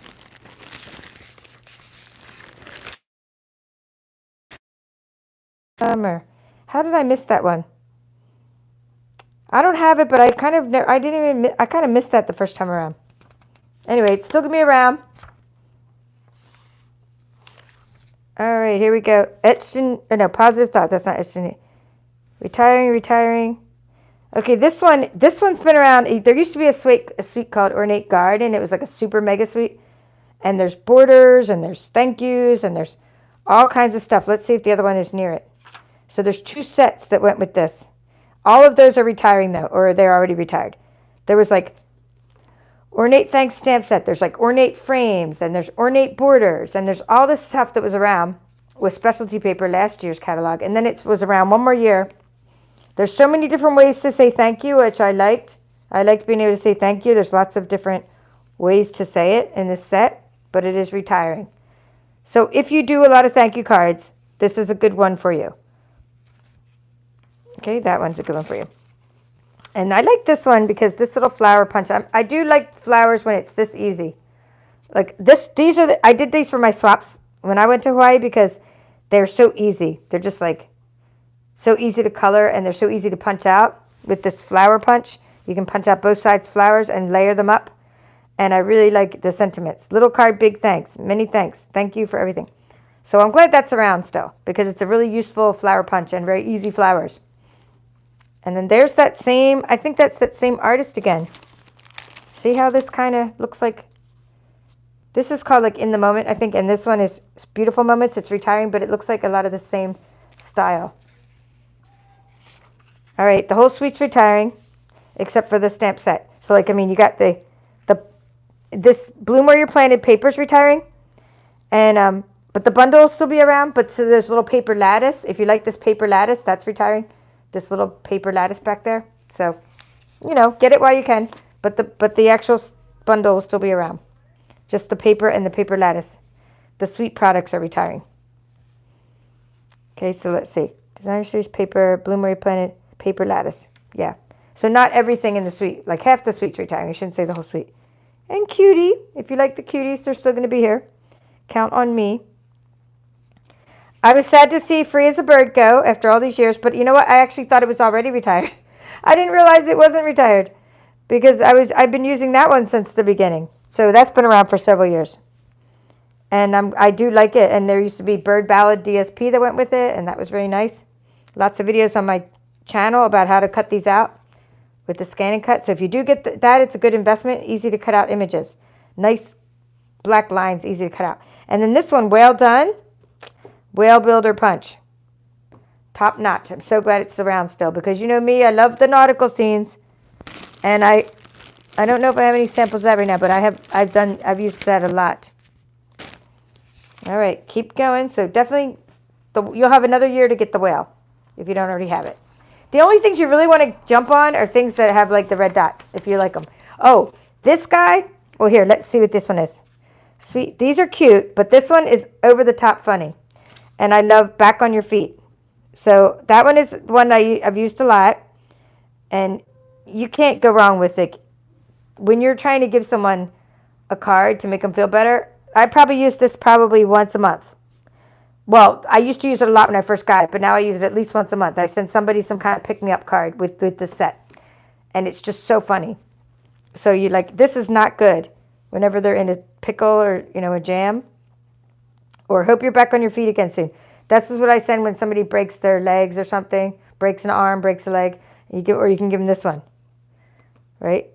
Bummer. How did I miss that one? I don't have it, but I kind of missed that the first time around. Anyway, it's still gonna be around. All right, here we go. Positive thought. That's not etched in. Retiring. Okay, this one's been around. There used to be a suite called Ornate Garden. It was like a super mega suite, and there's borders, and there's thank yous, and there's all kinds of stuff. Let's see if the other one is near it. So there's 2 sets that went with this. All of those are retiring though, or they're already retired. There was like Ornate Thanks stamp set. There's like ornate frames, and there's ornate borders, and there's all this stuff that was around with specialty paper last year's catalog, and then it was around one more year. There's so many different ways to say thank you, which I liked. I liked being able to say thank you. There's lots of different ways to say it in this set, but it is retiring. So if you do a lot of thank you cards, this is a good one for you. Okay, that one's a good one for you. And I like this one because this little flower punch. I do like flowers when it's this easy. Like this, I did these for my swaps when I went to Hawaii because they're so easy. They're just like so easy to color, and they're so easy to punch out with this flower punch. You can punch out both sides flowers and layer them up. And I really like the sentiments. Little card, big thanks. Many thanks. Thank you for everything. So I'm glad that's around still because it's a really useful flower punch and very easy flowers. And then there's that same, I think that's that same artist again. See how this kind of looks like? This is called like In the Moment, I think. And this one is Beautiful Moments. It's retiring, but it looks like a lot of the same style. All right, the whole suite's retiring, except for the stamp set. So like, I mean, you got this Bloom Where You're Planted paper's retiring. And, but the bundle will still be around. But so there's a little paper lattice. If you like this paper lattice, that's retiring. This little paper lattice back there. So, you know, get it while you can. But the actual bundle will still be around. Just the paper and the paper lattice. The suite products are retiring. Okay, so let's see. Designer Series paper, Bloomery Planet, paper lattice. Yeah. So not everything in the suite. Like half the suite's retiring. I shouldn't say the whole suite. And Cutie. If you like the cuties, they're still going to be here. Count on me. I was sad to see Free as a Bird go after all these years, but you know what? I actually thought it was already retired. I didn't realize it wasn't retired because I've been using that one since the beginning. So that's been around for several years. And I do like it. And there used to be Bird Ballad DSP that went with it, and that was very nice. Lots of videos on my channel about how to cut these out with the ScanNCut. So if you do get that, it's a good investment. Easy to cut out images. Nice black lines, easy to cut out. And then this one, Well Done. Whale Builder Punch. Top notch. I'm so glad it's around still because you know me, I love the nautical scenes. And I don't know if I have any samples of that right now, but I've used that a lot. All right, keep going. So definitely you'll have another year to get the whale if you don't already have it. The only things you really want to jump on are things that have like the red dots if you like them. Oh, this guy. Well, here, let's see what this one is. Sweet. These are cute, but this one is over the top funny. And I love Back on Your Feet. So that one is one I've used a lot. And you can't go wrong with it. When you're trying to give someone a card to make them feel better, I probably use this once a month. Well, I used to use it a lot when I first got it, but now I use it at least once a month. I send somebody some kind of pick-me-up card with this set. And it's just so funny. So you like, this is not good whenever they're in a pickle or, you know, a jam. Or hope you're back on your feet again soon. That's what I send when somebody breaks their legs or something, breaks an arm, breaks a leg. Or you can give them this one, right?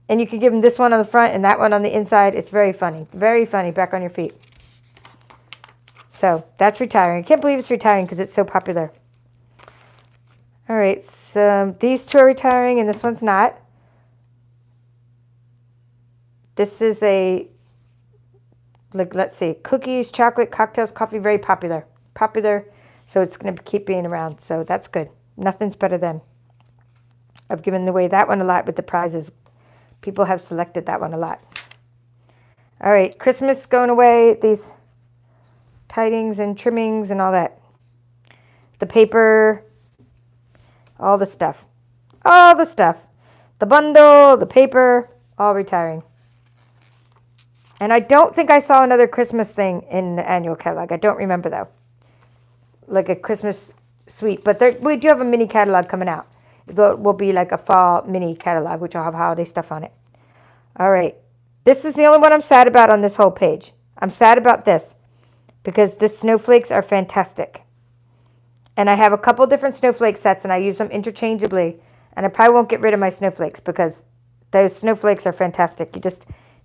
And you can give them this one on the front and that one on the inside. It's very funny. Very funny. Back on your feet. So that's retiring. I can't believe it's retiring because it's so popular. All right. So these two are retiring and this one's not. This is a, like, let's see, cookies, chocolate, cocktails, coffee, very popular. Popular. So it's going to keep being around. So that's good. Nothing's better than. I've given away that one a lot with the prizes. People have selected that one a lot. All right, Christmas going away. These tidings and trimmings and all that. The paper, all the stuff. All the stuff. The bundle, the paper, all retiring. And I don't think I saw another Christmas thing in the annual catalog. I don't remember, though. Like a Christmas suite. But we do have a mini catalog coming out. It will be like a fall mini catalog, which will have holiday stuff on it. All right. This is the only one I'm sad about on this whole page. I'm sad about this because the snowflakes are fantastic. And I have a couple different snowflake sets, and I use them interchangeably. And I probably won't get rid of my snowflakes because those snowflakes are fantastic.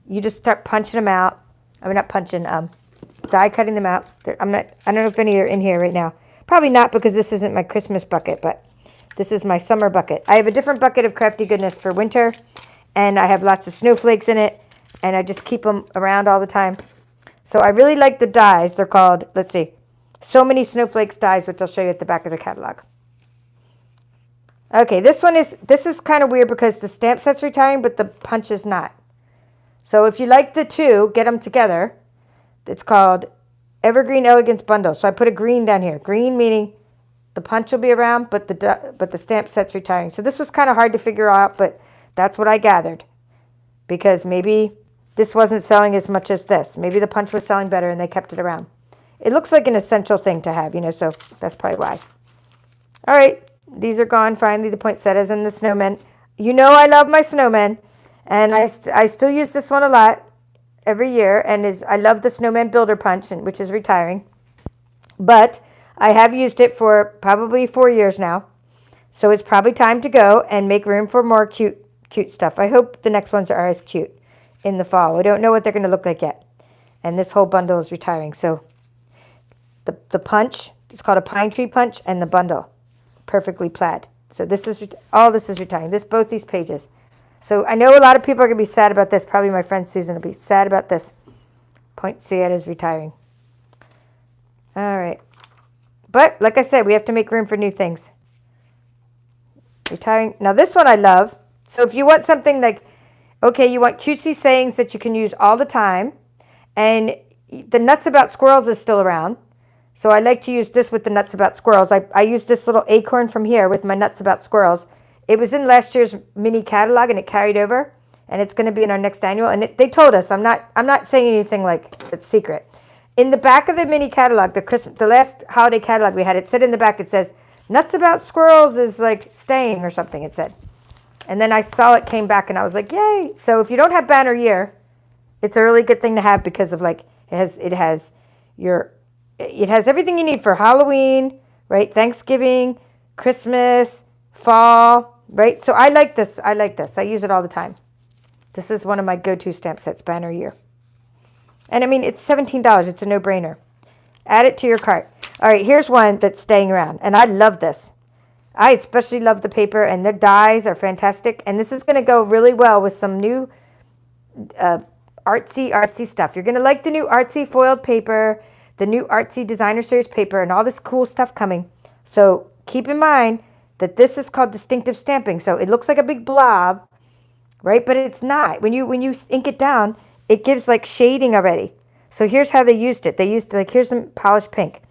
You just start punching them out. I mean, not punching, die cutting them out. I don't know if any are in here right now. Probably not because this isn't my Christmas bucket, but this is my summer bucket. I have a different bucket of crafty goodness for winter, and I have lots of snowflakes in it, and I just keep them around all the time. So I really like the dies. They're called, let's see, So Many Snowflakes dies, which I'll show you at the back of the catalog. Okay, this is kind of weird because the stamp set's retiring, but the punch is not. So if you like the two, get them together. It's called Evergreen Elegance Bundle. So I put a green down here. Green meaning the punch will be around, but the stamp set's retiring. So this was kind of hard to figure out, but that's what I gathered. Because maybe this wasn't selling as much as this. Maybe the punch was selling better and they kept it around. It looks like an essential thing to have, so that's probably why. All right, these are gone finally, the poinsettias and the snowmen. I love my snowmen, and I still use this one a lot every year, and I love the snowman builder punch, which is retiring. But I have used it for probably 4 years now. So it's probably time to go and make room for more cute stuff. I hope the next ones are as cute in the fall. I don't know what they're going to look like yet. And this whole bundle is retiring. So the punch, it's called a pine tree punch, and the bundle, perfectly plaid. So all this is retiring. Both these pages. So I know a lot of people are going to be sad about this. Probably my friend Susan will be sad about this. Poinsettias is retiring. All right. But, like I said, we have to make room for new things. Retiring. Now, this one I love. So if you want something like, okay, you want cutesy sayings that you can use all the time. And the nuts about squirrels is still around. So I like to use this with the nuts about squirrels. I use this little acorn from here with my nuts about squirrels. It was in last year's mini catalog, and it carried over. And it's going to be in our next annual. And they told us, I'm not saying anything like that's secret. In the back of the mini catalog, the last holiday catalog we had, it said in the back, it says, nuts about squirrels is like staying or something, it said. And then I saw it came back, and I was like, yay. So if you don't have banner year, it's a really good thing to have because of it has everything you need for Halloween, right? Thanksgiving, Christmas, fall, right? So I like this. I use it all the time. This is one of my go-to stamp sets, banner year. And I mean, it's $17. It's a no-brainer. Add it to your cart. All right, here's one that's staying around. And I love this. I especially love the paper, and their dies are fantastic. And this is going to go really well with some new artsy stuff. You're going to like the new artsy foiled paper, the new artsy designer series paper, and all this cool stuff coming. So keep in mind that this is called distinctive stamping. So it looks like a big blob, right? But it's not. When you ink it down, it gives like shading already. So here's how they used it. They used here's some polished pink.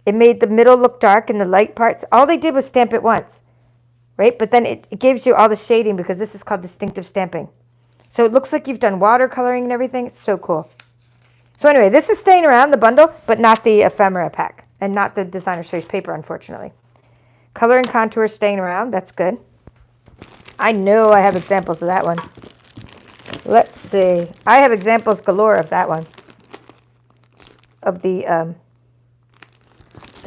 It made the middle look dark and the light parts. All they did was stamp it once, right? But then it gives you all the shading because this is called distinctive stamping. So it looks like you've done watercoloring and everything. It's so cool. So anyway, this is staying around, the bundle, but not the ephemera pack and not the designer series paper, unfortunately. Color and contour staying around. That's good. I know I have examples of that one. Let's see. I have examples galore of that one. Of the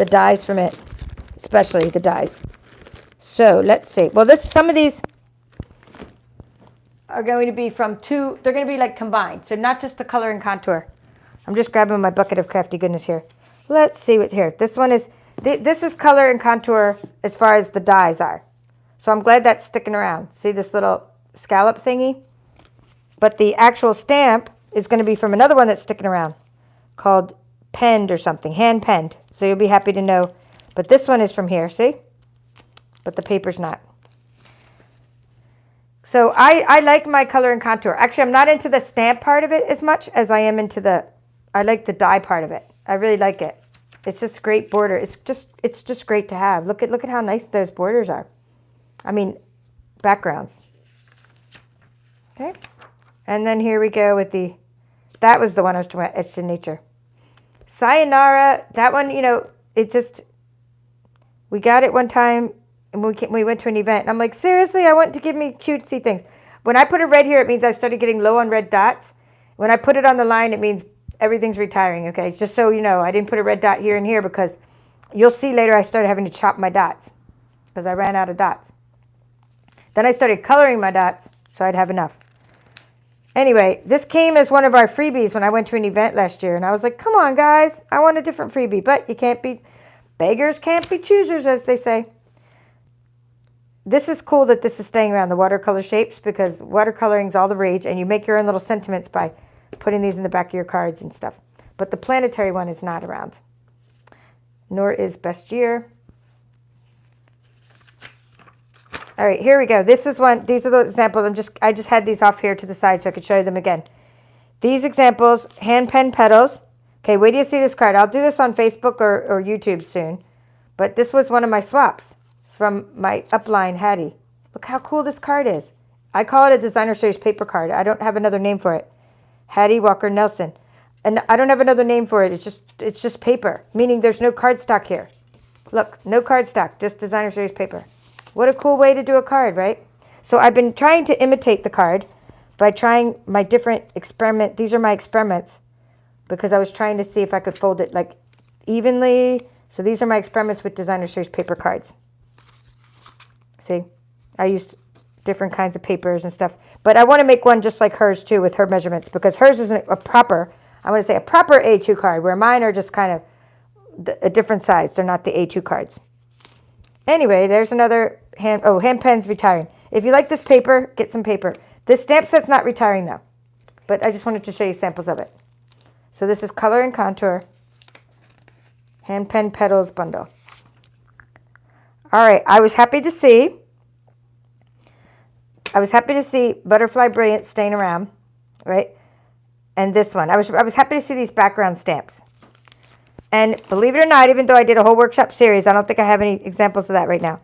dies from it. Especially the dies. So let's see. Well, some of these are going to be from two, they're going to be like combined. So not just the color and contour. I'm just grabbing my bucket of crafty goodness here. Let's see what's here. This one is, this is color and contour as far as the dies are. So I'm glad that's sticking around. See this little scallop thingy? But the actual stamp is going to be from another one that's sticking around called penned or something, hand penned. So you'll be happy to know. But this one is from here, see? But the paper's not. So I like my color and contour. Actually, I'm not into the stamp part of it as much as I am into I like the die part of it. I really like it. It's just great border. It's just great to have. Look at how nice those borders are. I mean, backgrounds. Okay. And then here we go with that was the one I was talking about, Etched in Nature. Sayonara, that one, you know, we got it one time and we went to an event. And I'm like, seriously, I want to give me cutesy things. When I put a red here, it means I started getting low on red dots. When I put it on the line, it means everything's retiring, okay? It's just so you know, I didn't put a red dot here and here because you'll see later I started having to chop my dots because I ran out of dots. Then I started coloring my dots so I'd have enough. Anyway, this came as one of our freebies when I went to an event last year. And I was like, come on, guys. I want a different freebie. But beggars can't be choosers, as they say. This is cool that this is staying around, the watercolor shapes, because watercoloring's all the rage. And you make your own little sentiments by putting these in the back of your cards and stuff. But the planetary one is not around. Nor is Best Year. All right, here we go. This is one. These are the examples. I just had these off here to the side so I could show you them again. These examples, hand pen petals. Okay, wait till you see this card. I'll do this on Facebook or YouTube soon. But this was one of my swaps. It's from my upline, Hattie. Look how cool this card is. I call it a designer series paper card. I don't have another name for it. Hattie Walker Nelson. And I don't have another name for it. It's just paper, meaning there's no cardstock here. Look, no cardstock, just designer series paper. What a cool way to do a card, right? So I've been trying to imitate the card by trying my different experiment. These are my experiments because I was trying to see if I could fold it like evenly. So these are my experiments with designer series paper cards. See, I used different kinds of papers and stuff. But I want to make one just like hers too with her measurements because hers isn't a proper, I want to say a proper A2 card where mine are just kind of a different size. They're not the A2 cards. Anyway, there's another hand pen's retiring. If you like this paper, get some paper. This stamp set's not retiring though, but I just wanted to show you samples of it. So this is Color and Contour, Hand Pen Petals Bundle. All right, I was happy to see Butterfly Brilliance staying around, right? And this one, I was happy to see these background stamps. And believe it or not, even though I did a whole workshop series, I don't think I have any examples of that right now.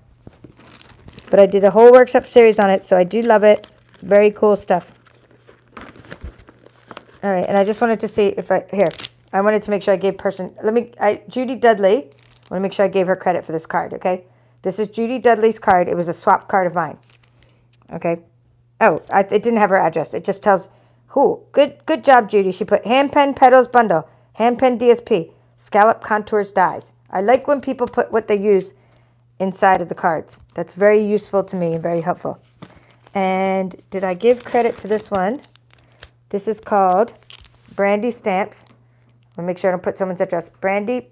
But I did a whole workshop series on it, so I do love it. Very cool stuff. All right, and I just wanted to see if I wanted to make sure I gave Judy Dudley, I want to make sure I gave her credit for this card, okay? This is Judy Dudley's card. It was a swap card of mine, okay? Oh, it didn't have her address. It just tells who. Good job, Judy. She put Hand Pen Petals Bundle, Hand Pen DSP. Scallop Contours Dies. I like when people put what they use inside of the cards. That's very useful to me and very helpful. And did I give credit to this one? This is called Brandy Stamps. I'll make sure I don't put someone's address. Brandy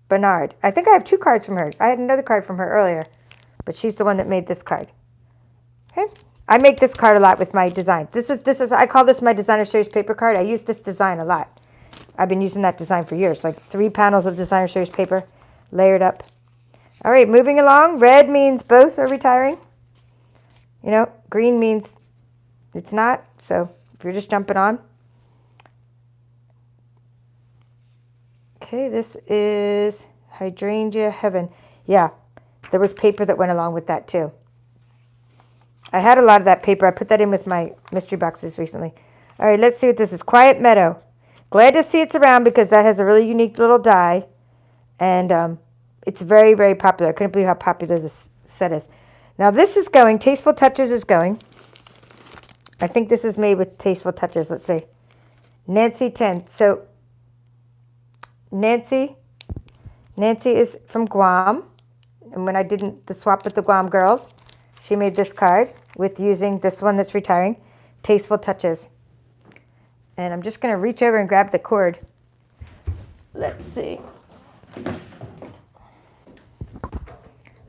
Bernard. I think I have two cards from her. I had another card from her earlier, but she's the one that made this card. Okay. I make this card a lot with my design. This is I call this my designer series paper card. I use this design a lot. I've been using that design for years, like 3 panels of designer series paper layered up. All right, moving along. Red means both are retiring. You know, green means it's not. So if you're just jumping on. Okay, this is Hydrangea Heaven. Yeah, there was paper that went along with that too. I had a lot of that paper. I put that in with my mystery boxes recently. All right, let's see what this is. Quiet Meadow. Glad to see it's around because that has a really unique little die. And it's very, very popular. I couldn't believe how popular this set is. Now this is going, Tasteful Touches is going. I think this is made with Tasteful Touches. Let's see. Nancy 10. So Nancy is from Guam. and when I did the swap with the Guam girls, she made this card with using this one that's retiring, Tasteful Touches. And I'm just going to reach over and grab the cord. Let's see.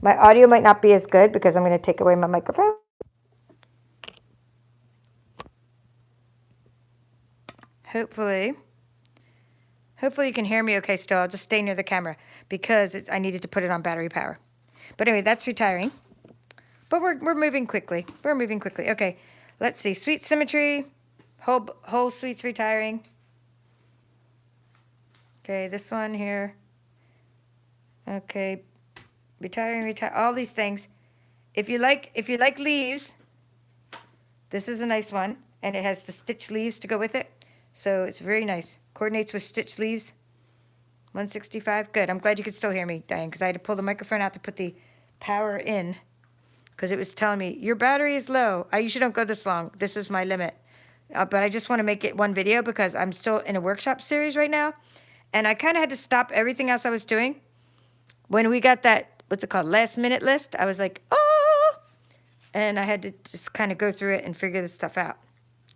My audio might not be as good because I'm going to take away my microphone. Hopefully you can hear me okay still. I'll just stay near the camera because I needed to put it on battery power. But anyway, that's retiring. But we're moving quickly. We're moving quickly. Okay, let's see. Sweet Symmetry, whole sweets retiring. Okay, this one here. Okay, retiring, all these things. If you like leaves, this is a nice one, and it has the stitched leaves to go with it. So it's very nice. Coordinates with stitched leaves. 165. Good. I'm glad you could still hear me, Diane, because I had to pull the microphone out to put the power in because it was telling me, your battery is low. I usually don't go this long. This is my limit. But I just want to make it one video because I'm still in a workshop series right now. And I kind of had to stop everything else I was doing. When we got that, what's it called, last minute list, I was like, oh! And I had to just kind of go through it and figure this stuff out.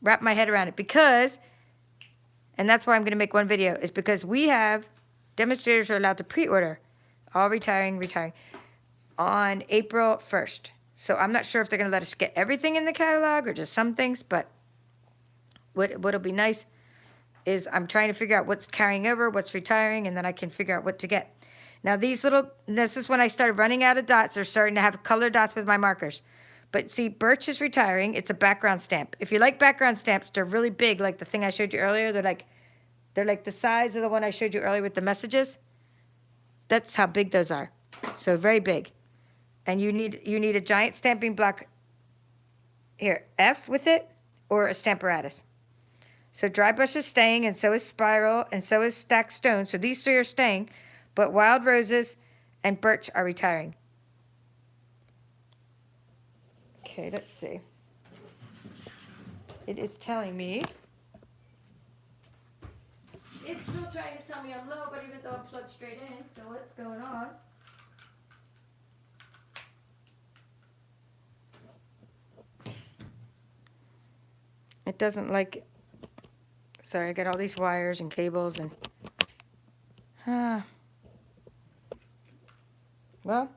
Wrap my head around it because, and that's why I'm going to make one video, is because we have, demonstrators are allowed to pre-order, all retiring, on April 1st. So I'm not sure if they're going to let us get everything in the catalog or just some things, but what'll be nice is I'm trying to figure out what's carrying over, what's retiring, and then I can figure out what to get. Now this is when I started running out of dots or starting to have color dots with my markers. But see, Birch is retiring. It's a background stamp. If you like background stamps, they're really big, like the thing I showed you earlier. They're like the size of the one I showed you earlier with the messages. That's how big those are. So very big. And you need a giant stamping block here, F with it, or a Stamparatus. So Dry Brush is staying, and so is Spiral, and so is Stacked Stone. So these three are staying, but Wild Roses and Birch are retiring. Okay, let's see. It is telling me. It's still trying to tell me I'm low, but even though I'm plugged straight in, so what's going on? It doesn't like it. Sorry, I got all these wires and cables and... Well,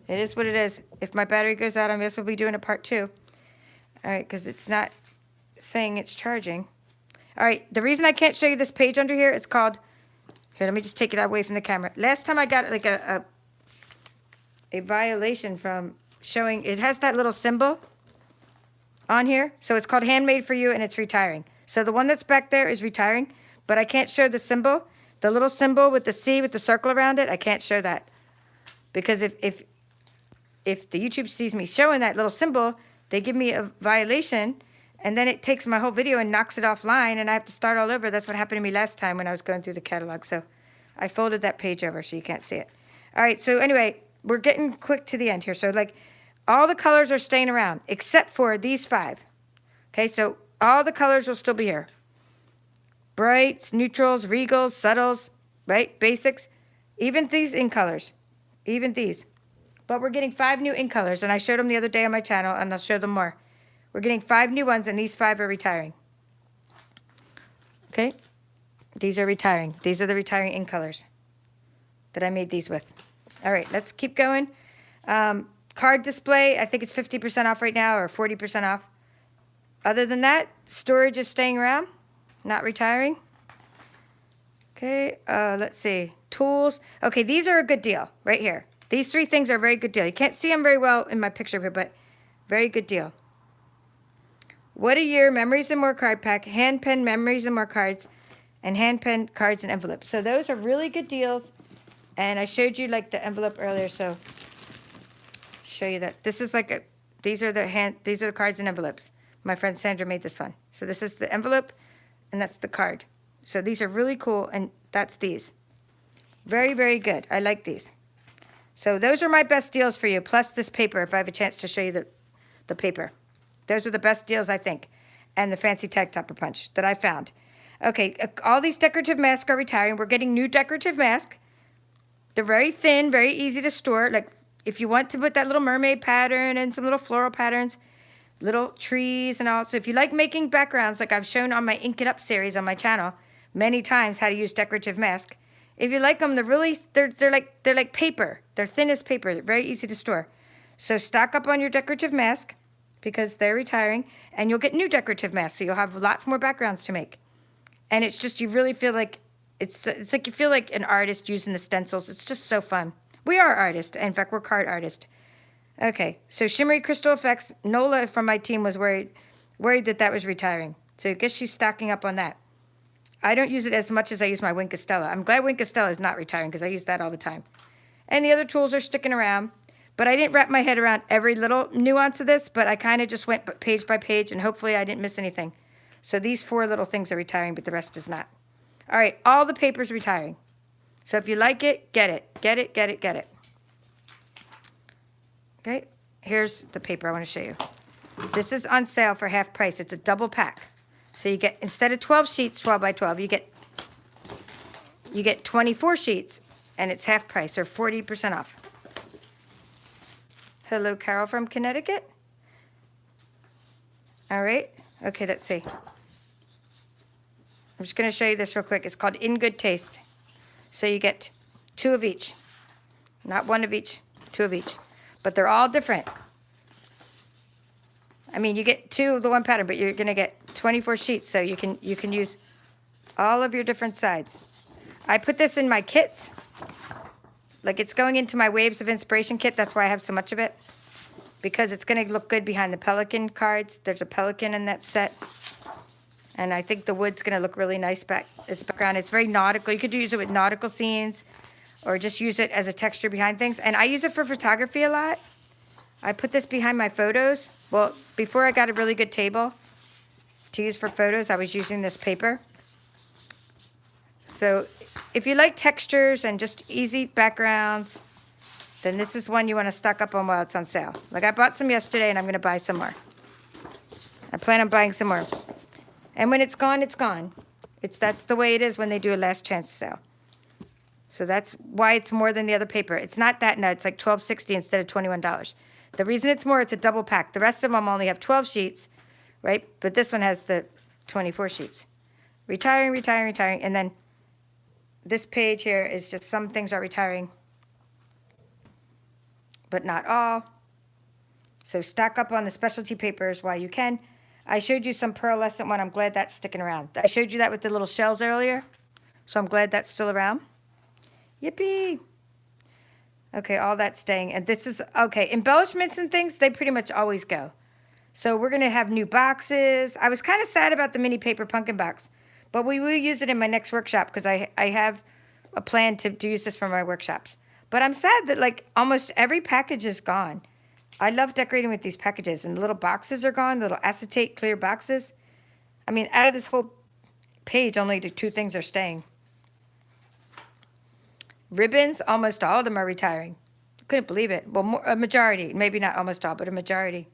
it is what it is. If my battery goes out, I guess we'll be doing a part 2. All right, because it's not saying it's charging. All right, the reason I can't show you this page under here, it's called... Here, let me just take it away from the camera. Last time I got like a violation from showing... It has that little symbol on here. So it's called Handmade for You, and it's retiring. So the one that's back there is retiring, but I can't show the symbol. The little symbol with the C with the circle around it, I can't show that. Because if the YouTube sees me showing that little symbol, they give me a violation, and then it takes my whole video and knocks it offline, and I have to start all over. That's what happened to me last time when I was going through the catalog. So I folded that page over so you can't see it. All right, so anyway, we're getting quick to the end here. So like all the colors are staying around except for these 5. Okay, so all the colors will still be here. Brights, neutrals, regals, subtles, right? Basics. Even these in colors. Even these. But we're getting 5 new in colors, and I showed them the other day on my channel, and I'll show them more. We're getting 5 new ones, and these 5 are retiring. Okay? These are retiring. These are the retiring in colors that I made these with. All right, let's keep going. Card display, I think it's 50% off right now, or 40% off. Other than that, storage is staying around, not retiring. Okay, let's see. Tools. Okay, these are a good deal right here. These 3 things are a very good deal. You can't see them very well in my picture here, but very good deal. What a Year, Memories and More card pack, hand pen Memories and More cards, and hand pen cards and envelopes. So those are really good deals. And I showed you like the envelope earlier, so show you that. This is like these are the cards and envelopes. My friend Sandra made this one. So this is the envelope, and that's the card. So these are really cool, and that's these. Very, very good. I like these. So those are my best deals for you, plus this paper, if I have a chance to show you the paper. Those are the best deals, I think, and the fancy tag topper punch that I found. Okay, all these decorative masks are retiring. We're getting new decorative masks. They're very thin, very easy to store. Like if you want to put that little mermaid pattern and some little floral patterns, little trees and all. So if you like making backgrounds, like I've shown on my Ink It Up series on my channel many times how to use decorative mask. If you like them, they're like paper. They're thin as paper. They're very easy to store. So stock up on your decorative mask because they're retiring, and you'll get new decorative masks. So you'll have lots more backgrounds to make. And it's just, you really feel like, it's like you feel like an artist using the stencils. It's just so fun. We are artists. In fact, we're card artists. Okay, so Shimmery Crystal Effects. Nola from my team was worried that was retiring. So I guess she's stocking up on that. I don't use it as much as I use my Wink Estella. I'm glad Wink Estella is not retiring because I use that all the time. And the other tools are sticking around. But I didn't wrap my head around every little nuance of this, but I kind of just went page by page, and hopefully I didn't miss anything. So these 4 little things are retiring, but the rest is not. All right, all the paper's retiring. So if you like it, get it. Get it, get it, get it. Okay, here's the paper I want to show you. This is on sale for half price. It's a double pack. So you get, instead of 12 sheets, 12 by 12, you get 24 sheets, and it's half price, or 40% off. Hello, Carol from Connecticut. All right, okay, let's see. I'm just going to show you this real quick. It's called In Good Taste. So you get 2 of each. Not 1 of each, 2 of each. But they're all different. I mean, you get 2 of the one pattern, but you're going to get 24 sheets, so you can use all of your different sides. I put this in my kits. Like, it's going into my Waves of Inspiration kit. That's why I have so much of it. Because it's going to look good behind the pelican cards. There's a pelican in that set. And I think the wood's going to look really nice as background. It's very nautical. You could use it with nautical scenes, or just use it as a texture behind things. And I use it for photography a lot. I put this behind my photos. Well, before I got a really good table to use for photos, I was using this paper. So if you like textures and just easy backgrounds, then this is one you want to stock up on while it's on sale. Like, I bought some yesterday, and I'm going to buy some more. I plan on buying some more. And when it's gone, it's gone. That's the way it is when they do a last chance sale. So that's why it's more than the other paper. It's not that nuts. It's like $12.60 instead of $21. The reason it's more, it's a double pack. The rest of them only have 12 sheets, right? But this one has the 24 sheets. Retiring, retiring, retiring. And then this page here is just some things are retiring, but not all. So stock up on the specialty papers while you can. I showed you some pearlescent one. I'm glad that's sticking around. I showed you that with the little shells earlier. So I'm glad that's still around. Yippee. Okay, all that's staying. And this is, okay, embellishments and things, they pretty much always go. So we're going to have new boxes. I was kind of sad about the mini paper pumpkin box, but we will use it in my next workshop because I have a plan to use this for my workshops. But I'm sad that, like, almost every package is gone. I love decorating with these packages, and the little boxes are gone, little acetate clear boxes. I mean, out of this whole page, only the 2 things are staying. Ribbons, almost all of them are retiring. Couldn't believe it. Well, a majority, maybe not almost all, but a majority.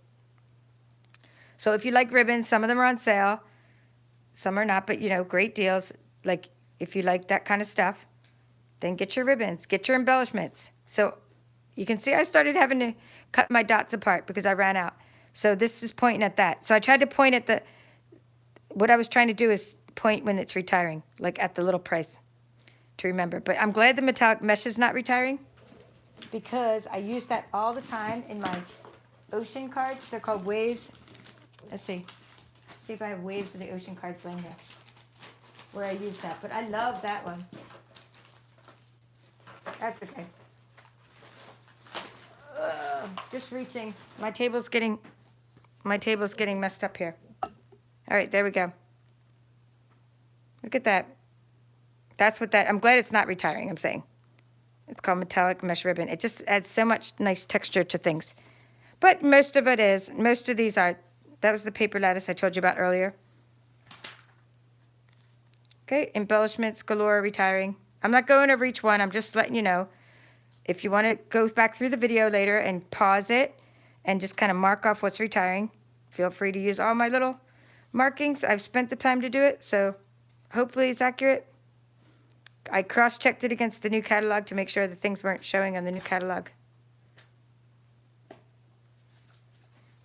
So if you like ribbons, some of them are on sale. Some are not, but, you know, great deals. Like, if you like that kind of stuff, then get your ribbons, get your embellishments. So you can see I started having to cut my dots apart because I ran out. So this is pointing at that. So I tried to point at what I was trying to do is point when it's retiring, like at the little price to remember. But I'm glad the metallic mesh is not retiring because I use that all the time in my ocean cards. They're called Waves. Let's see. See if I have Waves of the Ocean cards laying here where I use that. But I love that one. That's okay. Just reaching. My table's getting messed up here. All right, there we go. Look at that. That's what that, I'm glad it's not retiring, I'm saying. It's called metallic mesh ribbon. It just adds so much nice texture to things. But most of it is. Most of these are. That was the paper lattice I told you about earlier. Okay, embellishments galore retiring. I'm not going over each one. I'm just letting you know. If you want to go back through the video later and pause it and just kind of mark off what's retiring, feel free to use all my little markings. I've spent the time to do it, so hopefully it's accurate. I cross-checked it against the new catalog to make sure that things weren't showing on the new catalog.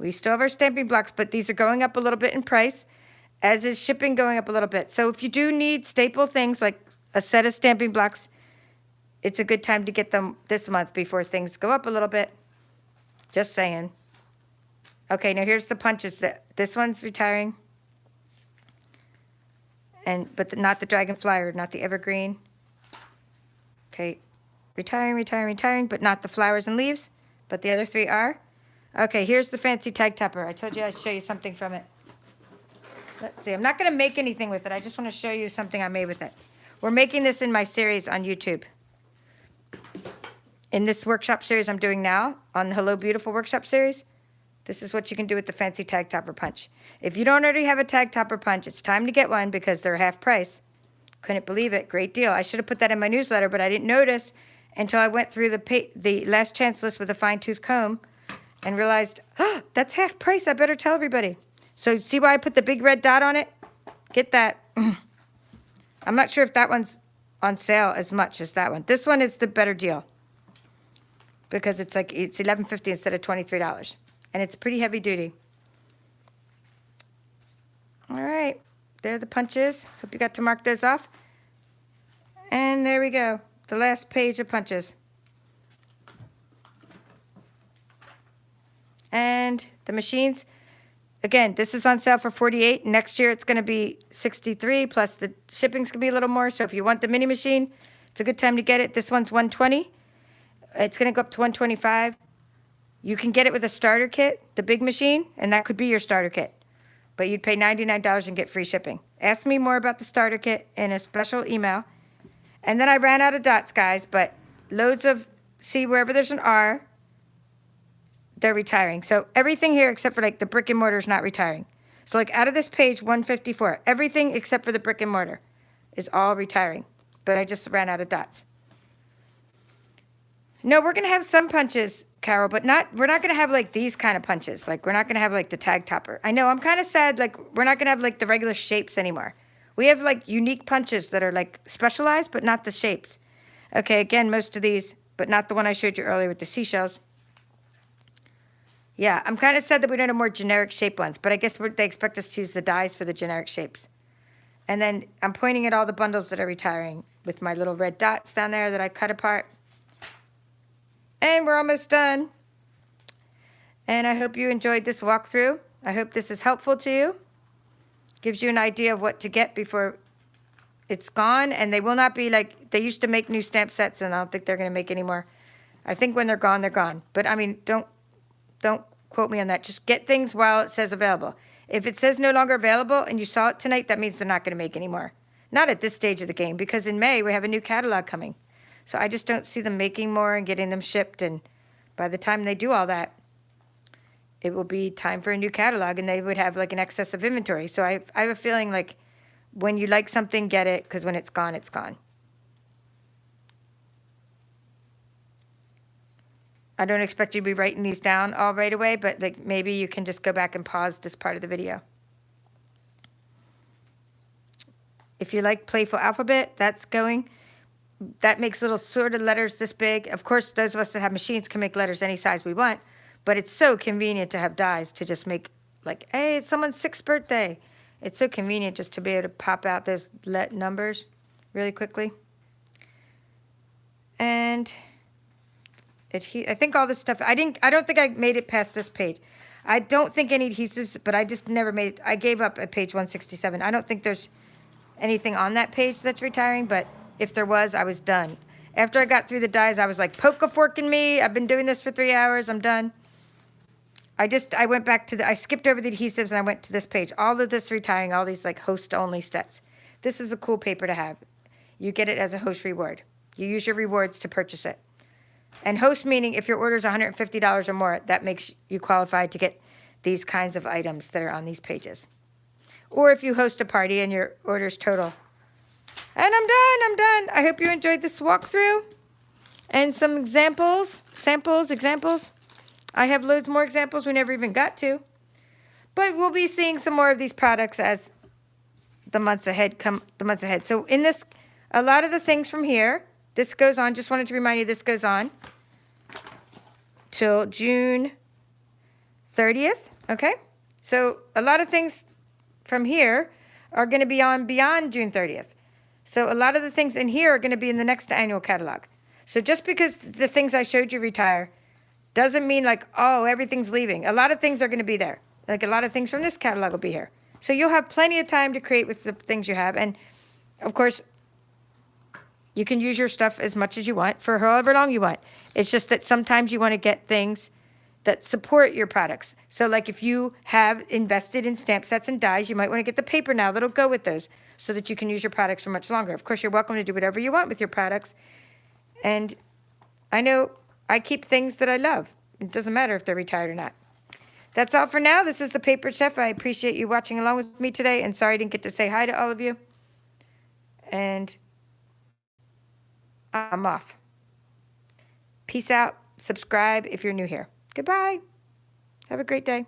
We still have our stamping blocks, but these are going up a little bit in price, as is shipping going up a little bit. So if you do need staple things like a set of stamping blocks, it's a good time to get them this month before things go up a little bit. Just saying. Okay, now here's the punches. This one's retiring. But not the Dragonfly or not the Evergreen. Okay, retiring, but not the flowers and leaves. But the other three are. Okay, here's the fancy tag topper. I told you I'd show you something from it. Let's see. I'm not going to make anything with it. I just want to show you something I made with it. We're making this in my series on YouTube. In this workshop series I'm doing now, on the Hello Beautiful workshop series, this is what you can do with the fancy tag topper punch. If you don't already have a tag topper punch, it's time to get one because they're half price. Couldn't believe it. Great deal. I should have put that in my newsletter, but I didn't notice until I went through the last chance list with a fine-tooth comb and realized, oh, that's half price. I better tell everybody. So see why I put the big red dot on it? Get that. I'm not sure if that one's on sale as much as that one. This one is the better deal because it's $11.50 instead of $23. And it's pretty heavy duty. All right. There are the punches. Hope you got to mark those off. And there we go. The last page of punches. And the machines. Again, this is on sale for $48. Next year it's going to be $63, plus the shipping's going to be a little more. So if you want the mini machine, it's a good time to get it. This one's $120. It's going to go up to $125. You can get it with a starter kit, the big machine, and that could be your starter kit. But you'd pay $99 and get free shipping. Ask me more about the starter kit in a special email. And then I ran out of dots, guys, but loads of, see, wherever there's an R, they're retiring. So everything here except for like the brick and mortar is not retiring. So like out of this page 154, everything except for the brick and mortar is all retiring. But I just ran out of dots. No, we're going to have some punches, Carol, but we're not going to have like these kind of punches. Like we're not going to have like the tag topper. I know, I'm kind of sad, like we're not going to have like the regular shapes anymore. We have like unique punches that are like specialized, but not the shapes. Okay, again, most of these, but not the one I showed you earlier with the seashells. Yeah, I'm kind of sad that we don't have more generic shape ones, but I guess they expect us to use the dies for the generic shapes. And then I'm pointing at all the bundles that are retiring with my little red dots down there that I cut apart. And we're almost done. And I hope you enjoyed this walkthrough. I hope this is helpful to you. Gives you an idea of what to get before it's gone. And they will not be like, they used to make new stamp sets, and I don't think they're going to make any more. I think when they're gone, they're gone. But I mean, don't quote me on that. Just get things while it says available. If it says no longer available and you saw it tonight, that means they're not going to make any more. Not at this stage of the game, because in May we have a new catalog coming. So I just don't see them making more and getting them shipped. And by the time they do all that, it will be time for a new catalog, and they would have like an excess of inventory. So I have a feeling like when you like something, get it, because when it's gone, it's gone. I don't expect you to be writing these down all right away, but like maybe you can just go back and pause this part of the video. If you like Playful Alphabet, that's going. That makes little sorted letters this big. Of course, those of us that have machines can make letters any size we want, but it's so convenient to have dies to just make like, hey, it's someone's 6th birthday. It's so convenient just to be able to pop out those numbers really quickly. And I think all this stuff, I don't think I made it past this page. I don't think any adhesives, but I just never made it. I gave up at page 167. I don't think there's anything on that page that's retiring, but if there was, I was done. After I got through the dies, I was like, poke a fork in me. I've been doing this for 3 hours. I'm done. I went back to I skipped over the adhesives and I went to this page. All of this retiring, all these like host-only sets. This is a cool paper to have. You get it as a host reward. You use your rewards to purchase it. And host meaning if your order is $150 or more, that makes you qualified to get these kinds of items that are on these pages. Or if you host a party and your order's total. And I'm done. I hope you enjoyed this walkthrough. And some examples, examples. I have loads more examples we never even got to. But we'll be seeing some more of these products as the months ahead come. So in this, a lot of the things from here, this goes on. Just wanted to remind you, this goes on till June 30th, okay? So a lot of things from here are going to be on beyond June 30th. So a lot of the things in here are going to be in the next annual catalog. So just because the things I showed you retire doesn't mean like, oh, everything's leaving. A lot of things are going to be there. Like a lot of things from this catalog will be here. So you'll have plenty of time to create with the things you have. And of course, you can use your stuff as much as you want for however long you want. It's just that sometimes you want to get things that support your products. So like if you have invested in stamp sets and dies, you might want to get the paper now that'll go with those so that you can use your products for much longer. Of course, you're welcome to do whatever you want with your products. And I know I keep things that I love. It doesn't matter if they're retired or not. That's all for now. This is the Paper Chef. I appreciate you watching along with me today, and sorry I didn't get to say hi to all of you. And I'm off. Peace out. Subscribe if you're new here. Goodbye. Have a great day.